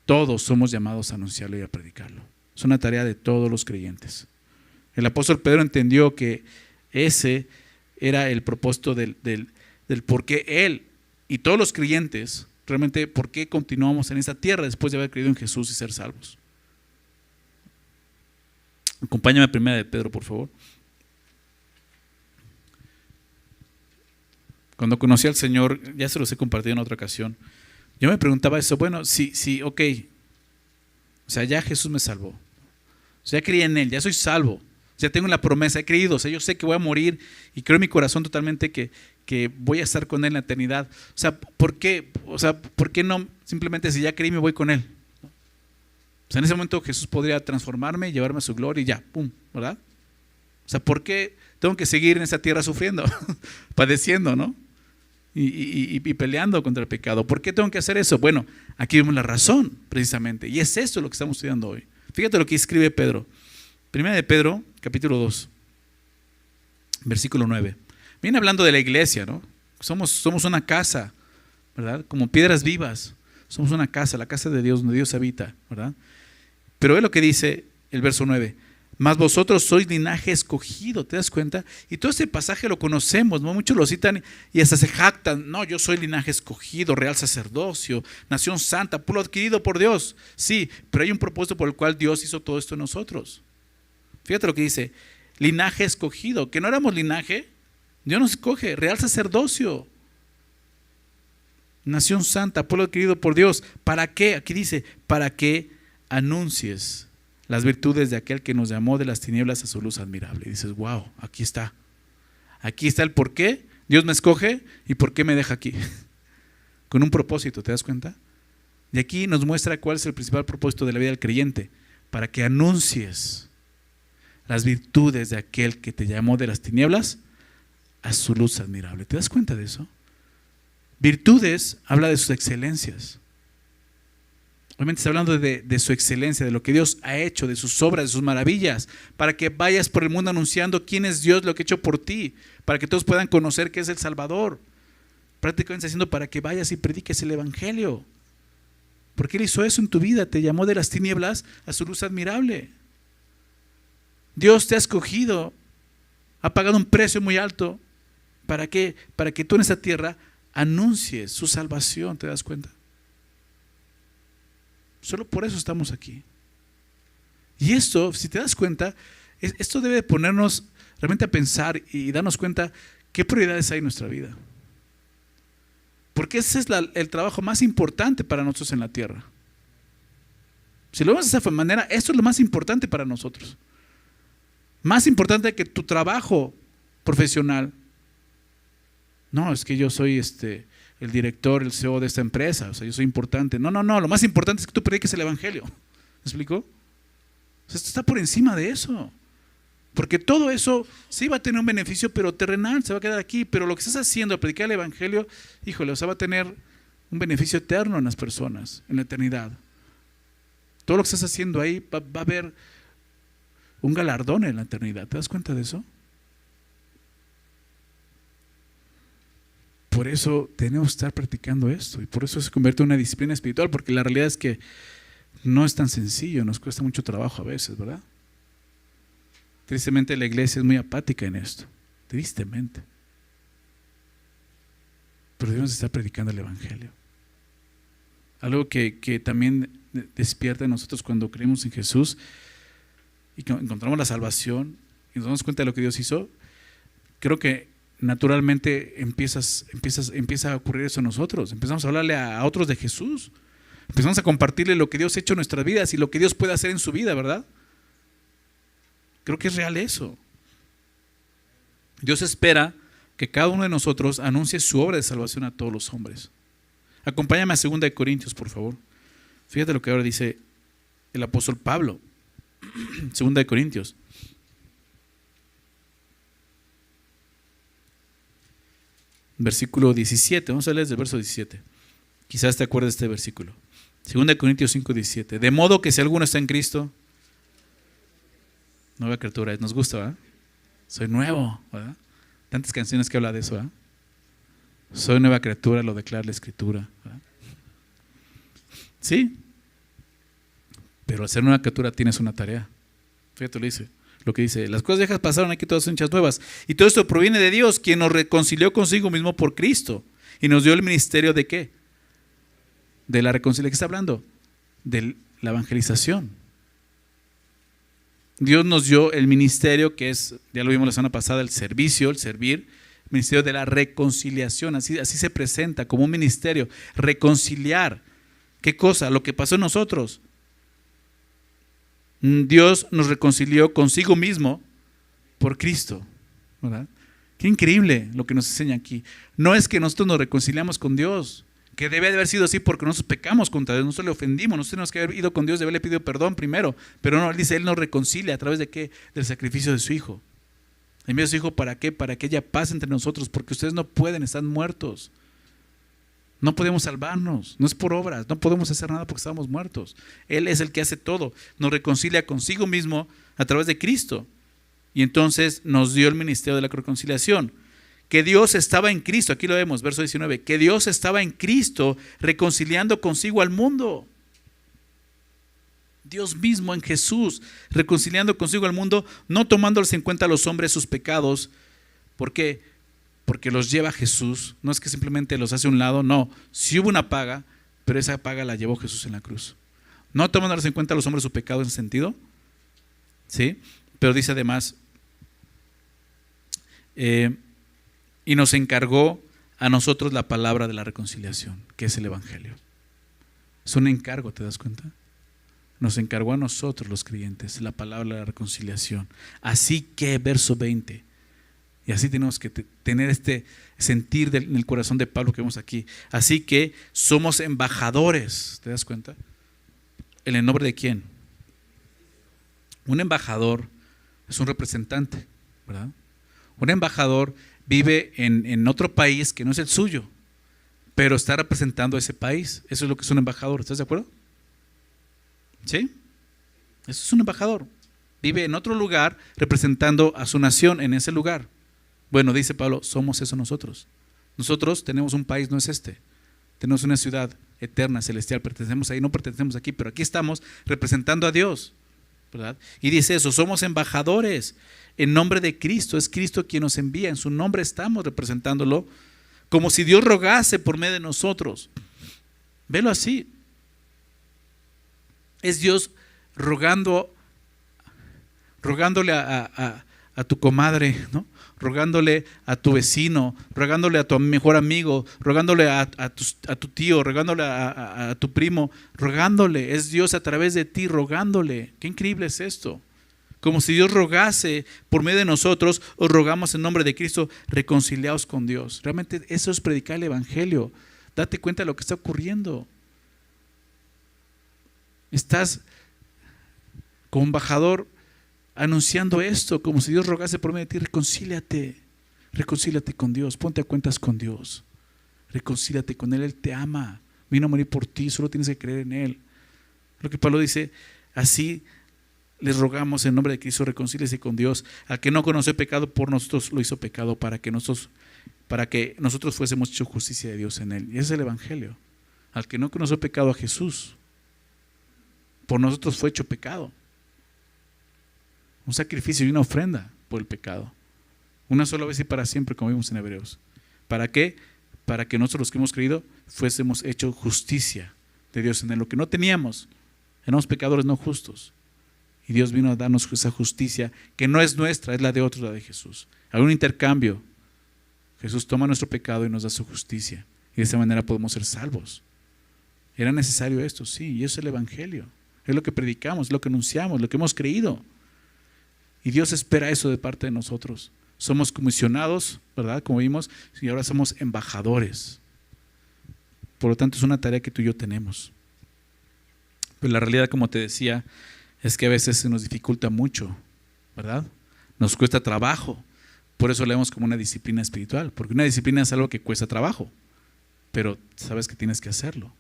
todos somos llamados a anunciarlo y a predicarlo. Es una tarea de todos los creyentes. El apóstol Pedro entendió que ese era el propósito del por qué él y todos los creyentes, realmente por qué continuamos en esta tierra después de haber creído en Jesús y ser salvos. Acompáñame a 1 de Pedro, por favor. Cuando conocí al Señor, ya se los he compartido en otra ocasión, yo me preguntaba eso, bueno, sí, ok, o sea, ya Jesús me salvó, o sea, ya creí en Él, ya soy salvo, ya tengo la promesa, he creído, o sea, yo sé que voy a morir y creo en mi corazón totalmente que voy a estar con Él en la eternidad. O sea, ¿por qué? O sea, ¿por qué no simplemente si ya creí me voy con Él? O sea, en ese momento Jesús podría transformarme, llevarme a su gloria y ya, pum, ¿verdad? O sea, ¿por qué tengo que seguir en esa tierra sufriendo, padeciendo, ¿no? Y peleando contra el pecado? ¿Por qué tengo que hacer eso? Bueno, aquí vemos la razón precisamente, y es esto lo que estamos estudiando hoy. Fíjate lo que escribe Pedro. 1 de Pedro, capítulo 2, versículo 9. Viene hablando de la iglesia, ¿no? Somos una casa, ¿verdad? Como piedras vivas. Somos una casa, la casa de Dios, donde Dios habita, ¿verdad? Pero ve lo que dice el verso 9. Mas vosotros sois linaje escogido, ¿te das cuenta? Y todo este pasaje lo conocemos, ¿no? Muchos lo citan y hasta se jactan. No, yo soy linaje escogido, real sacerdocio, nación santa, pueblo adquirido por Dios. Sí, pero hay un propósito por el cual Dios hizo todo esto en nosotros. Fíjate lo que dice, linaje escogido, que no éramos linaje, Dios nos escoge, real sacerdocio, nación santa, pueblo adquirido por Dios. ¿Para qué? Aquí dice, para que anuncies las virtudes de aquel que nos llamó de las tinieblas a su luz admirable. Y dices, wow, aquí está el por qué Dios me escoge y por qué me deja aquí. Con un propósito, ¿te das cuenta? Y aquí nos muestra cuál es el principal propósito de la vida del creyente, para que anuncies las virtudes de aquel que te llamó de las tinieblas a su luz admirable. ¿Te das cuenta de eso? Virtudes habla de sus excelencias. Obviamente está hablando de su excelencia, de lo que Dios ha hecho, de sus obras, de sus maravillas, para que vayas por el mundo anunciando quién es Dios, lo que ha hecho por ti, para que todos puedan conocer que es el Salvador. Prácticamente haciendo para que vayas y prediques el evangelio. Porque Él hizo eso en tu vida, te llamó de las tinieblas a su luz admirable. Dios te ha escogido, ha pagado un precio muy alto. ¿Para qué? Para que tú en esta tierra anuncies su salvación, ¿te das cuenta? Solo por eso estamos aquí. Y esto, si te das cuenta, esto debe ponernos realmente a pensar y darnos cuenta qué prioridades hay en nuestra vida. Porque ese es el trabajo más importante para nosotros en la tierra. Si lo vemos de esa manera, esto es lo más importante para nosotros. Más importante que tu trabajo profesional. No, es que yo soy el director, el CEO de esta empresa, o sea, yo soy importante. No, lo más importante es que tú prediques el evangelio. ¿Me explico? O sea, esto está por encima de eso. Porque todo eso sí va a tener un beneficio, pero terrenal, se va a quedar aquí. Pero lo que estás haciendo, predicar el evangelio, híjole, o sea, va a tener un beneficio eterno en las personas, en la eternidad. Todo lo que estás haciendo ahí va a haber un galardón en la eternidad. ¿Te das cuenta de eso? Por eso tenemos que estar practicando esto y por eso se convierte en una disciplina espiritual, porque la realidad es que no es tan sencillo, nos cuesta mucho trabajo a veces, ¿verdad? Tristemente la iglesia es muy apática en esto. tristemente. Pero debemos estar predicando el Evangelio. Algo que también despierta en nosotros cuando creemos en Jesús y que encontramos la salvación y nos damos cuenta de lo que Dios hizo. Creo que naturalmente empieza a ocurrir eso en nosotros. Empezamos a hablarle a otros de Jesús. Empezamos a compartirle lo que Dios ha hecho en nuestras vidas y lo que Dios puede hacer en su vida, ¿verdad? Creo que es real eso. Dios espera que cada uno de nosotros anuncie su obra de salvación a todos los hombres. Acompáñame a 2 Corintios, por favor. Fíjate lo que ahora dice el apóstol Pablo. 2 Corintios. Versículo 17. Vamos a leer desde el verso 17. Quizás te acuerdes de este versículo. 2 Corintios 5, 17. De modo que si alguno está en Cristo, nueva criatura. Nos gusta, ¿verdad? Soy nuevo, ¿verdad? Tantas canciones que habla de eso, ¿verdad? Soy nueva criatura, lo declara la Escritura, ¿verdad? Sí. Pero al ser nueva criatura tienes una tarea. Fíjate lo que dice. Las cosas viejas pasaron, aquí todas son hechas nuevas. Y todo esto proviene de Dios, quien nos reconcilió consigo mismo por Cristo. Y nos dio el ministerio ¿de qué? De la reconciliación. ¿De qué está hablando? De la evangelización. Dios nos dio el ministerio que es, ya lo vimos la semana pasada, el servicio, el servir, el ministerio de la reconciliación. Así se presenta como un ministerio. Reconciliar. ¿Qué cosa? Lo que pasó en nosotros. Dios nos reconcilió consigo mismo por Cristo, ¿verdad? Qué increíble lo que nos enseña aquí. No es que nosotros nos reconciliamos con Dios, que debe de haber sido así porque nosotros pecamos contra Dios, nosotros le ofendimos, nosotros tenemos que haber ido con Dios, de haberle pedido perdón primero, pero no, él dice, Él nos reconcilia a través de ¿qué? Del sacrificio de su Hijo. Envió a su Hijo ¿para qué? Para que haya paz entre nosotros, porque ustedes no pueden, están muertos. No podemos salvarnos, no es por obras, no podemos hacer nada porque estamos muertos. Él es el que hace todo, nos reconcilia consigo mismo a través de Cristo. Y entonces nos dio el ministerio de la reconciliación. Que Dios estaba en Cristo, aquí lo vemos, verso 19, que Dios estaba en Cristo reconciliando consigo al mundo. Dios mismo en Jesús, reconciliando consigo al mundo, no tomándoles en cuenta a los hombres sus pecados. ¿Por qué? Porque los lleva Jesús, no es que simplemente los hace a un lado, no, sí hubo una paga, pero esa paga la llevó Jesús en la cruz. No tomándoles en cuenta a los hombres su pecado en ese sentido, ¿sí? Pero dice además, y nos encargó a nosotros la palabra de la reconciliación, que es el Evangelio. Es un encargo, ¿te das cuenta? Nos encargó a nosotros los creyentes la palabra de la reconciliación. Así que, verso 20, y así tenemos que tener este sentir en el corazón de Pablo que vemos aquí. Así que somos embajadores, ¿te das cuenta? ¿En el nombre de quién? Un embajador es un representante, ¿verdad? Un embajador vive en otro país que no es el suyo, pero está representando a ese país. Eso es lo que es un embajador, ¿estás de acuerdo? ¿Sí? Eso es un embajador. Vive en otro lugar representando a su nación en ese lugar. Bueno, dice Pablo, somos eso nosotros. Nosotros tenemos un país, no es este. Tenemos una ciudad eterna, celestial, pertenecemos ahí, no pertenecemos aquí, pero aquí estamos representando a Dios, ¿verdad? Y dice eso, somos embajadores en nombre de Cristo. Es Cristo quien nos envía, en su nombre estamos representándolo, como si Dios rogase por medio de nosotros. Velo así. Es Dios rogándole a tu comadre, ¿no? Rogándole a tu vecino, rogándole a tu mejor amigo, rogándole a tu tío, rogándole a tu primo, rogándole. Es Dios a través de ti rogándole. Qué increíble es esto. Como si Dios rogase por medio de nosotros, os rogamos en nombre de Cristo, reconciliaos con Dios. Realmente eso es predicar el Evangelio. Date cuenta de lo que está ocurriendo. Estás como embajador anunciando esto, como si Dios rogase por medio de ti, reconcíliate con Dios, ponte a cuentas con Dios, reconcíliate con Él, Él te ama, vino a morir por ti, solo tienes que creer en Él. Lo que Pablo dice, así les rogamos en nombre de Cristo, reconcíliese con Dios. Al que no conoció pecado, por nosotros lo hizo pecado, para que nosotros fuésemos hecho justicia de Dios en Él. Y ese es el Evangelio. Al que no conoció pecado, a Jesús, por nosotros fue hecho pecado. Un sacrificio y una ofrenda por el pecado. Una sola vez y para siempre, como vimos en Hebreos. ¿Para qué? Para que nosotros los que hemos creído fuésemos hecho justicia de Dios en él. Lo que no teníamos, éramos pecadores no justos. Y Dios vino a darnos esa justicia que no es nuestra, es la de otros, la de Jesús. Hay un intercambio. Jesús toma nuestro pecado y nos da su justicia. Y de esa manera podemos ser salvos. ¿Era necesario esto? Sí, y eso es el Evangelio. Es lo que predicamos, lo que anunciamos, lo que hemos creído. Y Dios espera eso de parte de nosotros. Somos comisionados, ¿verdad? Como vimos, y ahora somos embajadores. Por lo tanto, es una tarea que tú y yo tenemos. Pero la realidad, como te decía, es que a veces se nos dificulta mucho, ¿verdad? Nos cuesta trabajo. Por eso leemos como una disciplina espiritual, porque una disciplina es algo que cuesta trabajo, pero sabes que tienes que hacerlo,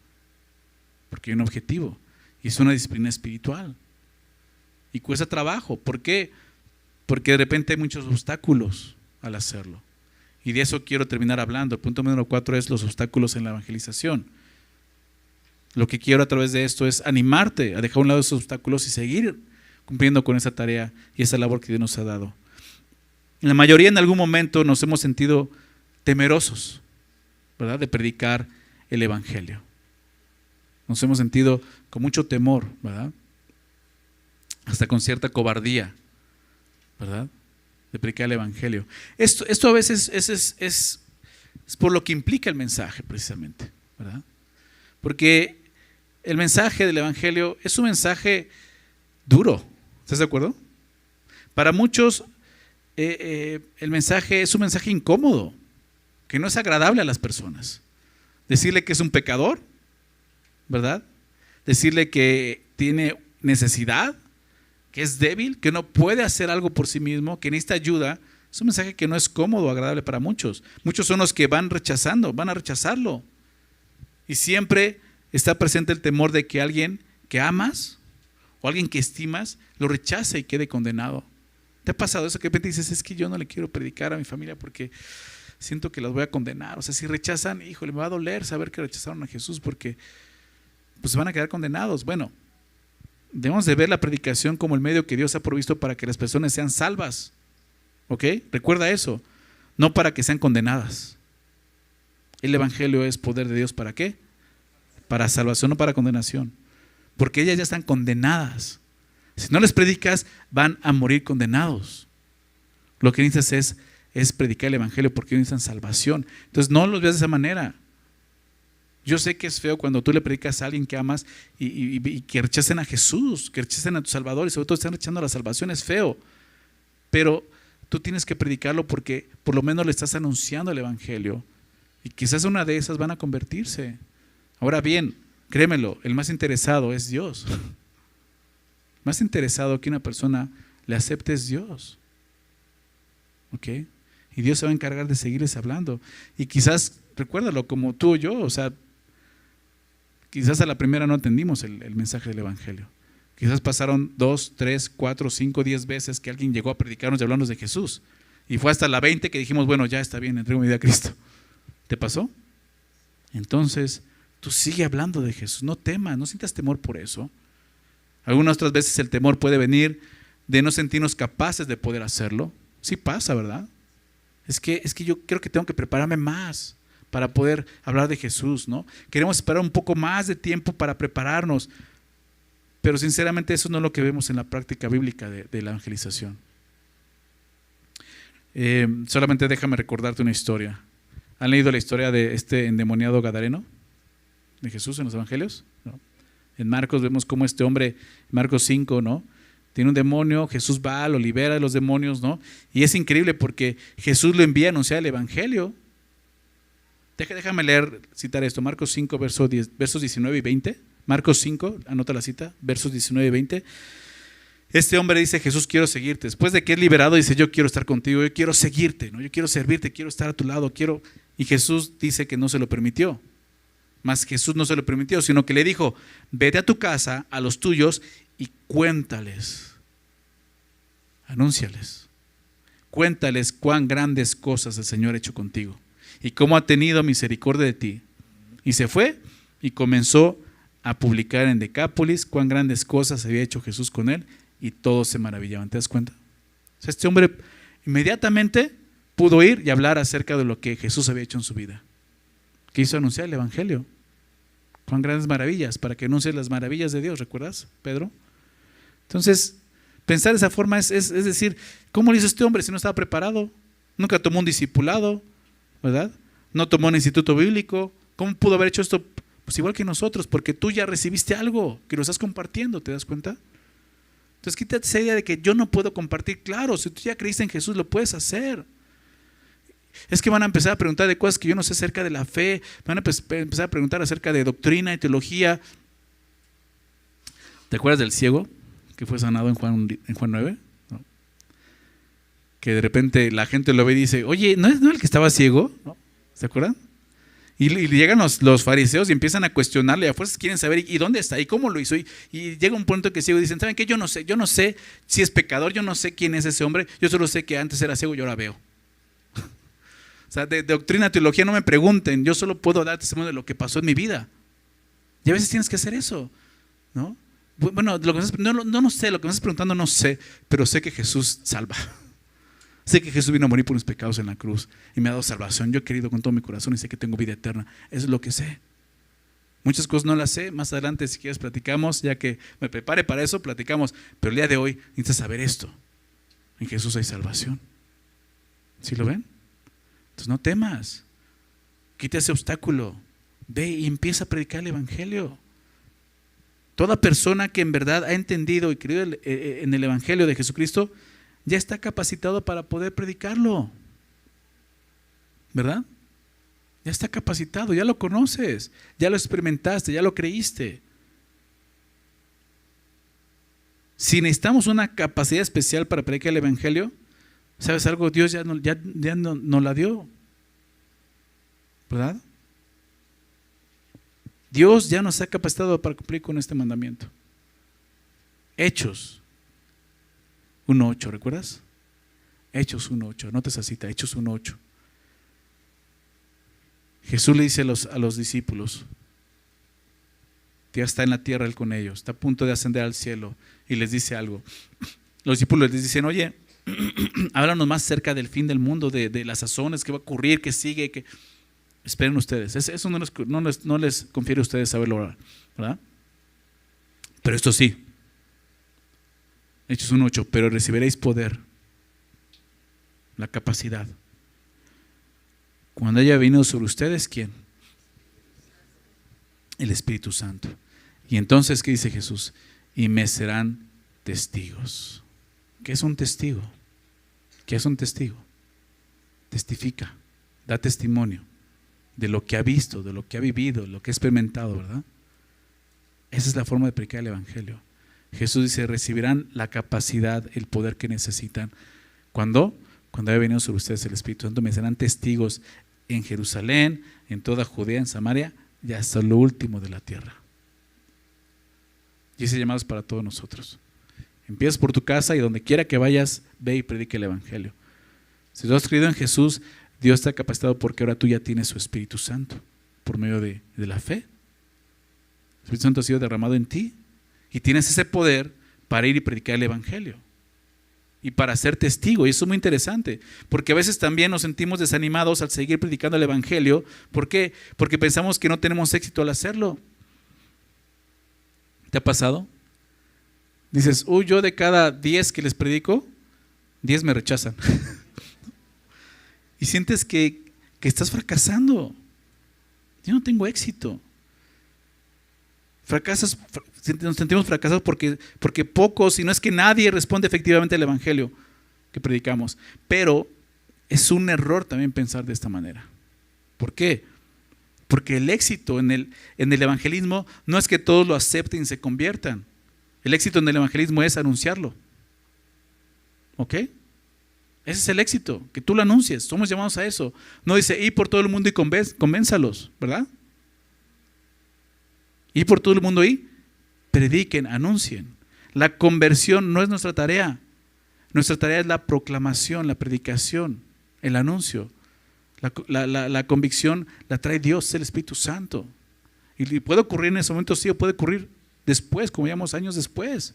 porque hay un objetivo, y es una disciplina espiritual. Y cuesta trabajo. ¿Por qué? Porque de repente hay muchos obstáculos al hacerlo. Y de eso quiero terminar hablando. El punto número 4 es los obstáculos en la evangelización. Lo que quiero a través de esto es animarte a dejar a un lado esos obstáculos y seguir cumpliendo con esa tarea y esa labor que Dios nos ha dado. En la mayoría en algún momento nos hemos sentido temerosos, ¿verdad?, de predicar el Evangelio. Nos hemos sentido con mucho temor, ¿verdad?, hasta con cierta cobardía, ¿verdad?, de predicar el Evangelio. Esto a veces es por lo que implica el mensaje, precisamente, ¿verdad? Porque el mensaje del Evangelio es un mensaje duro. ¿Estás de acuerdo? Para muchos el mensaje es un mensaje incómodo, que no es agradable a las personas. Decirle que es un pecador, ¿verdad? Decirle que tiene necesidad, que es débil, que no puede hacer algo por sí mismo, que necesita ayuda, es un mensaje que no es cómodo o agradable para muchos. Muchos son los que van a rechazarlo. Y siempre está presente el temor de que alguien que amas o alguien que estimas lo rechace y quede condenado. ¿Te ha pasado eso que de repente dices, es que yo no le quiero predicar a mi familia porque siento que las voy a condenar? O sea, si rechazan, híjole, me va a doler saber que rechazaron a Jesús porque pues van a quedar condenados. Bueno, debemos de ver la predicación como el medio que Dios ha provisto para que las personas sean salvas. ¿Ok? Recuerda eso. No para que sean condenadas. El Evangelio es poder de Dios, ¿para qué? Para salvación, no para condenación. Porque ellas ya están condenadas. Si no les predicas, van a morir condenados. Lo que necesitas es predicar el Evangelio porque necesitan salvación. Entonces no los veas de esa manera. Yo sé que es feo cuando tú le predicas a alguien que amas y que rechacen a Jesús, que rechacen a tu Salvador y sobre todo están rechazando la salvación. Es feo. Pero tú tienes que predicarlo porque por lo menos le estás anunciando el Evangelio. Y quizás una de esas van a convertirse. Ahora bien, créemelo, el más interesado es Dios. Más interesado que una persona le acepte es Dios. ¿Ok? Y Dios se va a encargar de seguirles hablando. Y quizás, recuérdalo, como tú o yo, o sea, quizás a la primera no entendimos el mensaje del Evangelio. Quizás pasaron 2, 3, 4, 5, 10 veces que alguien llegó a predicarnos y hablarnos de Jesús. Y fue hasta la 20 que dijimos, bueno, ya está bien, entrego mi vida a Cristo. ¿Te pasó? Entonces, tú sigue hablando de Jesús, no temas, no sientas temor por eso. Algunas otras veces el temor puede venir de no sentirnos capaces de poder hacerlo. Sí pasa, ¿verdad? Es que yo creo que tengo que prepararme más para poder hablar de Jesús, ¿no? Queremos esperar un poco más de tiempo para prepararnos, pero sinceramente eso no es lo que vemos en la práctica bíblica de la evangelización. Solamente déjame recordarte una historia. ¿Han leído la historia de este endemoniado gadareno de Jesús en los evangelios? ¿No? En Marcos vemos cómo este hombre, Marcos 5, ¿no?, tiene un demonio, Jesús va, lo libera de los demonios, ¿no? Y es increíble porque Jesús lo envía a anunciar el Evangelio. Déjame citar esto, Marcos 5, versos 19 y 20. Marcos 5, anota la cita, versos 19 y 20. Este hombre dice, Jesús, quiero seguirte. Después de que es liberado, dice, yo quiero estar contigo, yo quiero seguirte, ¿no? Yo quiero servirte, quiero estar a tu lado, quiero. Y Jesús dice que no se lo permitió. Mas Jesús no se lo permitió, sino que le dijo, vete a tu casa, a los tuyos, y cuéntales, anúnciales, cuéntales cuán grandes cosas el Señor ha hecho contigo y cómo ha tenido misericordia de ti. Y se fue y comenzó a publicar en Decápolis cuán grandes cosas había hecho Jesús con él y todos se maravillaban. ¿Te das cuenta? O sea, este hombre inmediatamente pudo ir y hablar acerca de lo que Jesús había hecho en su vida. Quiso anunciar el evangelio con grandes maravillas, para que anuncie las maravillas de Dios, ¿recuerdas, Pedro? Entonces, pensar de esa forma es decir, ¿cómo lo hizo este hombre si no estaba preparado? Nunca tomó un discipulado, ¿verdad? No tomó un instituto bíblico. ¿Cómo pudo haber hecho esto? Pues igual que nosotros, porque tú ya recibiste algo que lo estás compartiendo, ¿te das cuenta? Entonces quítate esa idea de que yo no puedo compartir. Claro, si tú ya creíste en Jesús, lo puedes hacer. Es que van a empezar a preguntar de cosas que yo no sé acerca de la fe, van a empezar a preguntar acerca de doctrina y teología. ¿Te acuerdas del ciego que fue sanado en Juan 9? ¿No? Que de repente la gente lo ve y dice, oye, ¿no es el que estaba ciego? ¿No? ¿Se acuerdan? Y llegan los fariseos y empiezan a cuestionarle, a fuerzas quieren saber ¿y dónde está? ¿Y cómo lo hizo? Y llega un punto que ciego y dicen, ¿saben qué? Yo no sé si es pecador, yo no sé quién es ese hombre, yo solo sé que antes era ciego y ahora veo. O sea, de doctrina, teología no me pregunten, yo solo puedo dar testimonio de lo que pasó en mi vida. Y a veces tienes que hacer eso, ¿no? Bueno, no sé, lo que me estás preguntando no sé, pero sé que Jesús salva. Sé que Jesús vino a morir por mis pecados en la cruz y me ha dado salvación. Yo he querido con todo mi corazón y sé que tengo vida eterna. Eso es lo que sé. Muchas cosas no las sé. Más adelante, si quieres, platicamos. Ya que me prepare para eso, platicamos. Pero el día de hoy necesitas saber esto. En Jesús hay salvación. ¿Sí lo ven? Entonces no temas. Quita ese obstáculo. Ve y empieza a predicar el evangelio. Toda persona que en verdad ha entendido y creído en el evangelio de Jesucristo ya está capacitado para poder predicarlo, ¿verdad? Ya está capacitado, ya lo conoces, ya lo experimentaste, ya lo creíste. Si necesitamos una capacidad especial para predicar el evangelio, ¿sabes algo? Dios ya no la dio, ¿verdad? Dios ya nos ha capacitado para cumplir con este mandamiento. Hechos 1:8, ¿recuerdas? Hechos 1:8, anota esa cita, Hechos 1:8. Jesús le dice a los discípulos, que ya está en la tierra Él con ellos, está a punto de ascender al cielo y les dice algo. Los discípulos les dicen, oye, háblanos más cerca del fin del mundo, de las sazones, que va a ocurrir, que sigue, que... Esperen ustedes, eso no les confiere a ustedes saberlo, ¿verdad? Pero esto sí. Hechos 1:8, pero recibiréis poder, la capacidad, cuando haya venido sobre ustedes, ¿quién? El Espíritu Santo. Y entonces, ¿qué dice Jesús? Y me serán testigos. ¿Qué es un testigo? ¿Qué es un testigo? Testifica, da testimonio de lo que ha visto, de lo que ha vivido, de lo que ha experimentado, ¿verdad? Esa es la forma de predicar el evangelio. Jesús dice, recibirán la capacidad, el poder que necesitan. ¿Cuándo? Cuando haya venido sobre ustedes el Espíritu Santo, me serán testigos en Jerusalén, en toda Judea, en Samaria y hasta lo último de la tierra. Y ese llamado es para todos nosotros. Empiezas por tu casa y donde quiera que vayas, ve y predica el evangelio. Si tú has creído en Jesús, Dios está capacitado porque ahora tú ya tienes su Espíritu Santo por medio de la fe. El Espíritu Santo ha sido derramado en ti y tienes ese poder para ir y predicar el evangelio y para ser testigo. Y eso es muy interesante, porque a veces también nos sentimos desanimados al seguir predicando el evangelio. ¿Por qué? Porque pensamos que no tenemos éxito al hacerlo. ¿Te ha pasado? Dices, uy, yo de cada 10 que les predico, 10 me rechazan. Y sientes que estás fracasando. Yo no tengo éxito. Fracasas, nos sentimos fracasados porque pocos, si no es que nadie responde efectivamente al evangelio que predicamos. Pero es un error también pensar de esta manera. ¿Por qué? Porque el éxito en el evangelismo no es que todos lo acepten y se conviertan. El éxito en el evangelismo es anunciarlo. ¿Ok? Ese es el éxito, que tú lo anuncies. Somos llamados a eso. No dice, ir por todo el mundo y convénzalos, ¿verdad? Ir por todo el mundo y prediquen, anuncien. La conversión no es nuestra tarea. Nuestra tarea es la proclamación, la predicación, el anuncio. La convicción la trae Dios, el Espíritu Santo. Y puede ocurrir en ese momento, sí, o puede ocurrir después, como llamamos años después.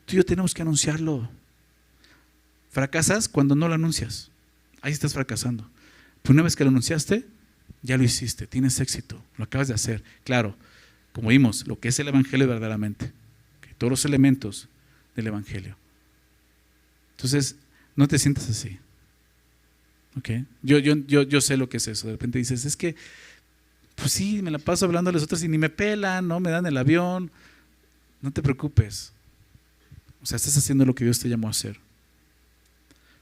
Tú y yo tenemos que anunciarlo. Fracasas cuando no lo anuncias. ahí estás fracasando. Pero una vez que lo anunciaste, ya lo hiciste, tienes éxito, lo acabas de hacer. Claro, como vimos, lo que es el evangelio verdaderamente, que todos los elementos del evangelio. Entonces, no te sientas así. ¿Okay? Yo sé lo que es eso. De repente dices, es que, pues sí, me la paso hablando a los otros y ni me pelan, no me dan el avión. No te preocupes. O sea, estás haciendo lo que Dios te llamó a hacer.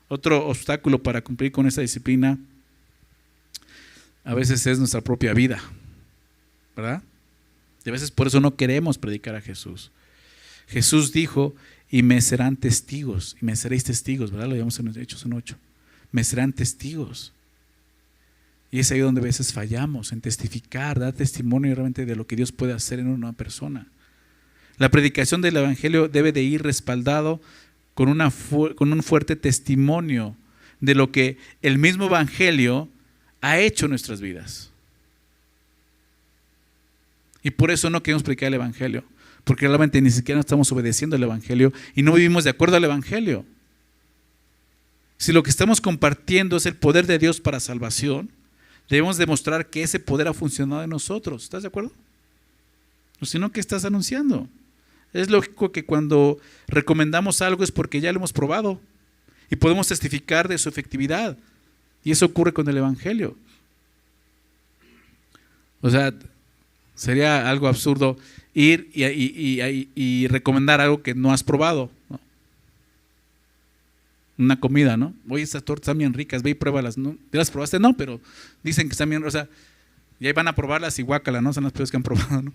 Otro obstáculo para cumplir con esta disciplina a veces es nuestra propia vida, ¿verdad? Y a veces por eso no queremos predicar a Jesús. Jesús dijo, y me serán testigos, y me seréis testigos, ¿verdad? Lo llamamos en Hechos 1:8. Me serán testigos. Y es ahí donde a veces fallamos, en testificar, dar testimonio realmente de lo que Dios puede hacer en una persona. La predicación del evangelio debe de ir respaldado con un fuerte testimonio de lo que el mismo evangelio ha hecho en nuestras vidas. Y por eso no queremos predicar el evangelio, porque realmente ni siquiera estamos obedeciendo el evangelio y no vivimos de acuerdo al evangelio. Si lo que estamos compartiendo es el poder de Dios para salvación, debemos demostrar que ese poder ha funcionado en nosotros. ¿Estás de acuerdo? O si no, ¿qué estás anunciando? Es lógico que cuando recomendamos algo es porque ya lo hemos probado y podemos testificar de su efectividad. Y eso ocurre con el evangelio. O sea, sería algo absurdo ir y recomendar algo que no has probado, ¿no? Una comida, ¿no? Oye, estas tortas están bien ricas, ve y pruébalas, ¿no? ¿Ya las probaste? No, pero dicen que están bien, o sea, y ahí van a probarlas y guácala, ¿no? Son las peores que han probado, ¿no?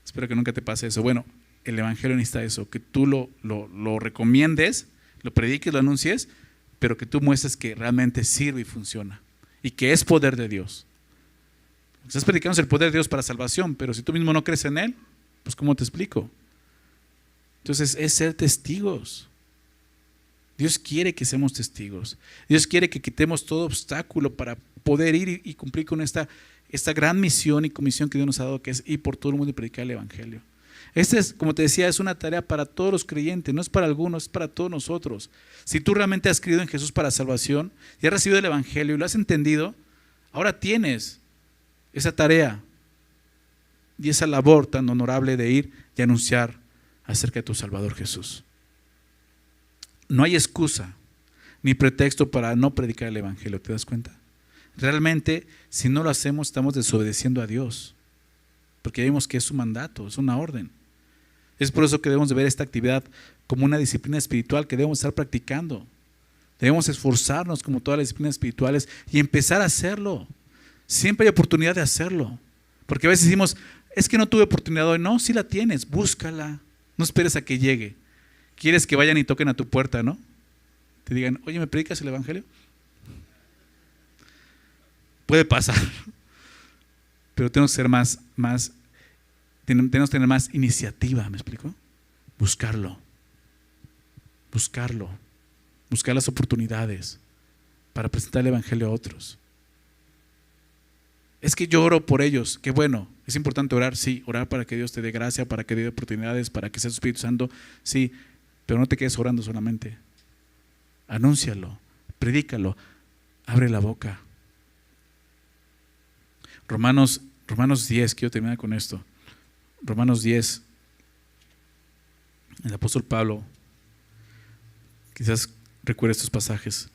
Espero que nunca te pase eso. Bueno, el evangelio necesita eso, que tú lo recomiendes, lo prediques, lo anuncies, pero que tú muestres que realmente sirve y funciona y que es poder de Dios. Estás predicando el poder de Dios para salvación, pero si tú mismo no crees en Él, pues ¿cómo te explico? Entonces es ser testigos. Dios quiere que seamos testigos. Dios quiere que quitemos todo obstáculo para poder ir y cumplir con esta gran misión y comisión que Dios nos ha dado, que es ir por todo el mundo y predicar el evangelio. Esta es, como te decía, es una tarea para todos los creyentes, no es para algunos, es para todos nosotros. Si tú realmente has creído en Jesús para salvación y has recibido el evangelio y lo has entendido, ahora tienes esa tarea y esa labor tan honorable de ir y anunciar acerca de tu Salvador Jesús. No hay excusa ni pretexto para no predicar el evangelio, ¿te das cuenta? Realmente, si no lo hacemos, estamos desobedeciendo a Dios, porque vemos que es su mandato, es una orden. Es por eso que debemos de ver esta actividad como una disciplina espiritual que debemos estar practicando. Debemos esforzarnos como todas las disciplinas espirituales y empezar a hacerlo. Siempre hay oportunidad de hacerlo, porque a veces decimos, es que no tuve oportunidad hoy. No, sí la tienes, búscala, no esperes a que llegue. Quieres que vayan y toquen a tu puerta, ¿no? Te digan, oye, ¿me predicas el evangelio? Puede pasar, pero tenemos que ser tenemos que tener más iniciativa, ¿me explico? Buscar las oportunidades para presentar el evangelio a otros. Es que yo oro por ellos, qué bueno, es importante orar, sí, orar para que Dios te dé gracia, para que te dé oportunidades, para que sea su Espíritu Santo, sí, pero no te quedes orando solamente. Anúncialo, predícalo, abre la boca. Romanos 10, quiero terminar con esto. Romanos 10, el apóstol Pablo, quizás recuerde estos pasajes.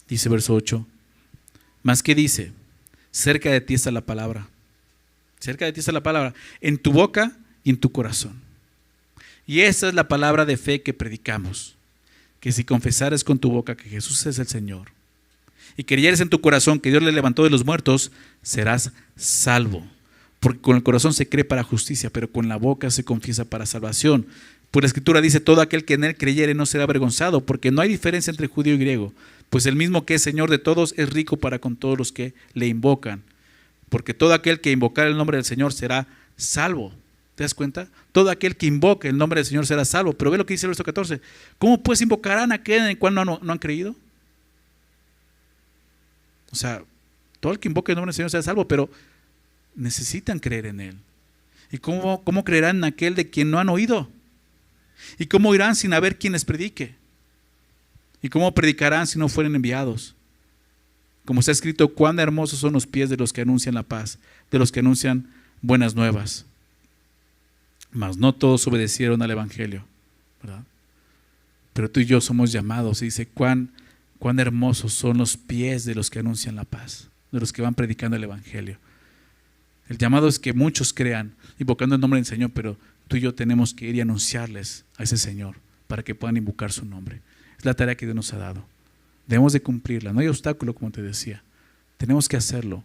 Dice verso 8, ¿más qué dice? Cerca de ti está la palabra. Cerca de ti está la palabra, en tu boca y en tu corazón. Y esa es la palabra de fe que predicamos, que si confesares con tu boca que Jesús es el Señor y creyeres en tu corazón que Dios le levantó de los muertos, serás salvo. Porque con el corazón se cree para justicia, pero con la boca se confiesa para salvación. Pues la Escritura dice, todo aquel que en él creyere no será avergonzado, porque no hay diferencia entre judío y griego, pues el mismo que es Señor de todos es rico para con todos los que le invocan. Porque todo aquel que invocar el nombre del Señor será salvo. ¿Te das cuenta? Todo aquel que invoque el nombre del Señor será salvo. Pero ve lo que dice el verso 14. ¿Cómo pues invocarán a aquel en el cual no han creído? O sea, todo el que invoque el nombre del Señor será salvo, pero necesitan creer en Él. ¿Y cómo creerán en aquel de quien no han oído? ¿Y cómo irán sin haber quien les predique? ¿Y cómo predicarán si no fueren enviados? Como está escrito, cuán hermosos son los pies de los que anuncian la paz, de los que anuncian buenas nuevas. Mas no todos obedecieron al evangelio, ¿verdad? Pero tú y yo somos llamados, y dice, cuán hermosos son los pies de los que anuncian la paz, de los que van predicando el evangelio. El llamado es que muchos crean, invocando el nombre del Señor, pero tú y yo tenemos que ir y anunciarles a ese Señor para que puedan invocar su nombre. Es la tarea que Dios nos ha dado. Debemos de cumplirla. No hay obstáculo, como te decía. Tenemos que hacerlo.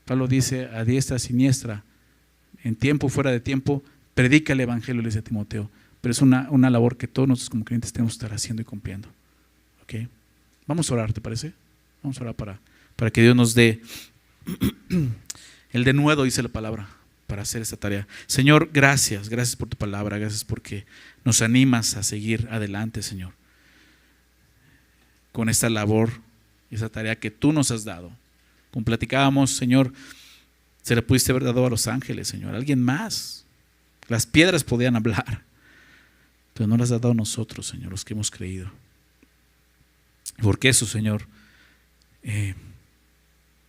Pablo dice, a diestra, a siniestra, en tiempo, fuera de tiempo, predica el evangelio, le dice a Timoteo. Pero es una labor que todos nosotros como creyentes tenemos que estar haciendo y cumpliendo. ¿Okay? Vamos a orar, ¿te parece? Vamos a orar para que Dios nos dé el denuedo, dice la palabra, para hacer esta tarea. Señor, gracias por tu palabra, gracias porque nos animas a seguir adelante, Señor, con esta labor y esa tarea que tú nos has dado. Como platicábamos, Señor, se le pudiste haber dado a los ángeles, Señor, a alguien más. Las piedras podían hablar, pero no las has dado a nosotros, Señor, los que hemos creído. Porque eso, Señor,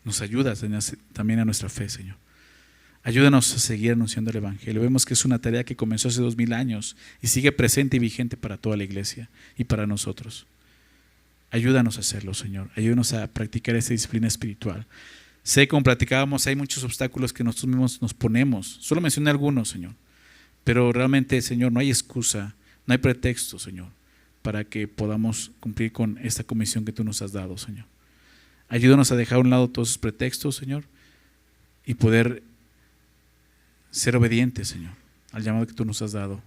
nos ayuda también a nuestra fe, Señor. Ayúdanos a seguir anunciando el evangelio. Vemos que es una tarea que comenzó hace 2000 años y sigue presente y vigente para toda la iglesia y para nosotros. Ayúdanos a hacerlo, Señor. Ayúdanos a practicar esa disciplina espiritual. Sé, como platicábamos, hay muchos obstáculos que nosotros mismos nos ponemos. Solo mencioné algunos, Señor. Pero realmente, Señor, no hay excusa, no hay pretexto, Señor, para que podamos cumplir con esta comisión que tú nos has dado, Señor. Ayúdanos a dejar a un lado todos esos pretextos, Señor, y poder ser obedientes, Señor, al llamado que tú nos has dado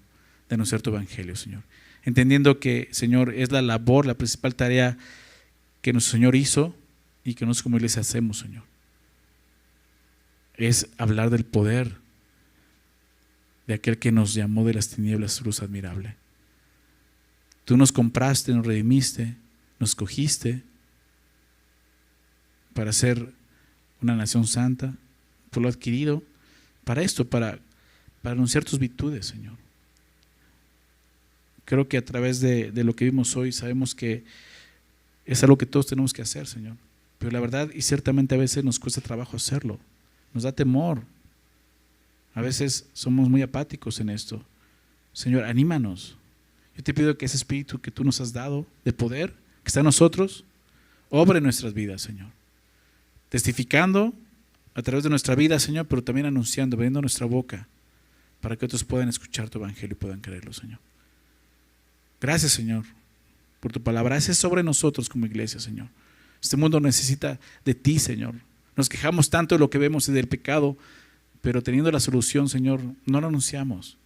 de anunciar tu evangelio, Señor. Entendiendo que, Señor, es la labor, la principal tarea que nuestro Señor hizo y que nosotros como iglesia hacemos, Señor. Es hablar del poder de aquel que nos llamó de las tinieblas a su luz admirable. Tú nos compraste, nos redimiste, nos escogiste para ser una nación santa, pueblo adquirido, para esto, para anunciar tus virtudes, Señor. Creo que a través de lo que vimos hoy sabemos que es algo que todos tenemos que hacer, Señor. Pero la verdad, y ciertamente a veces nos cuesta trabajo hacerlo, nos da temor. A veces somos muy apáticos en esto. Señor, anímanos. Yo te pido que ese espíritu que tú nos has dado de poder, que está en nosotros, obre en nuestras vidas, Señor. Testificando a través de nuestra vida, Señor, pero también anunciando, abriendo nuestra boca para que otros puedan escuchar tu evangelio y puedan creerlo, Señor. Gracias, Señor, por tu palabra. Haces sobre nosotros como iglesia, Señor. Este mundo necesita de ti, Señor. Nos quejamos tanto de lo que vemos y del pecado, pero teniendo la solución, Señor, no lo anunciamos.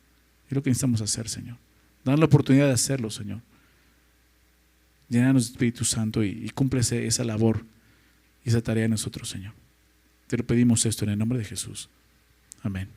Es lo que necesitamos hacer, Señor. Danos la oportunidad de hacerlo, Señor. Llénanos de Espíritu Santo y cumple esa labor y esa tarea en nosotros, Señor. Te lo pedimos esto en el nombre de Jesús. Amén.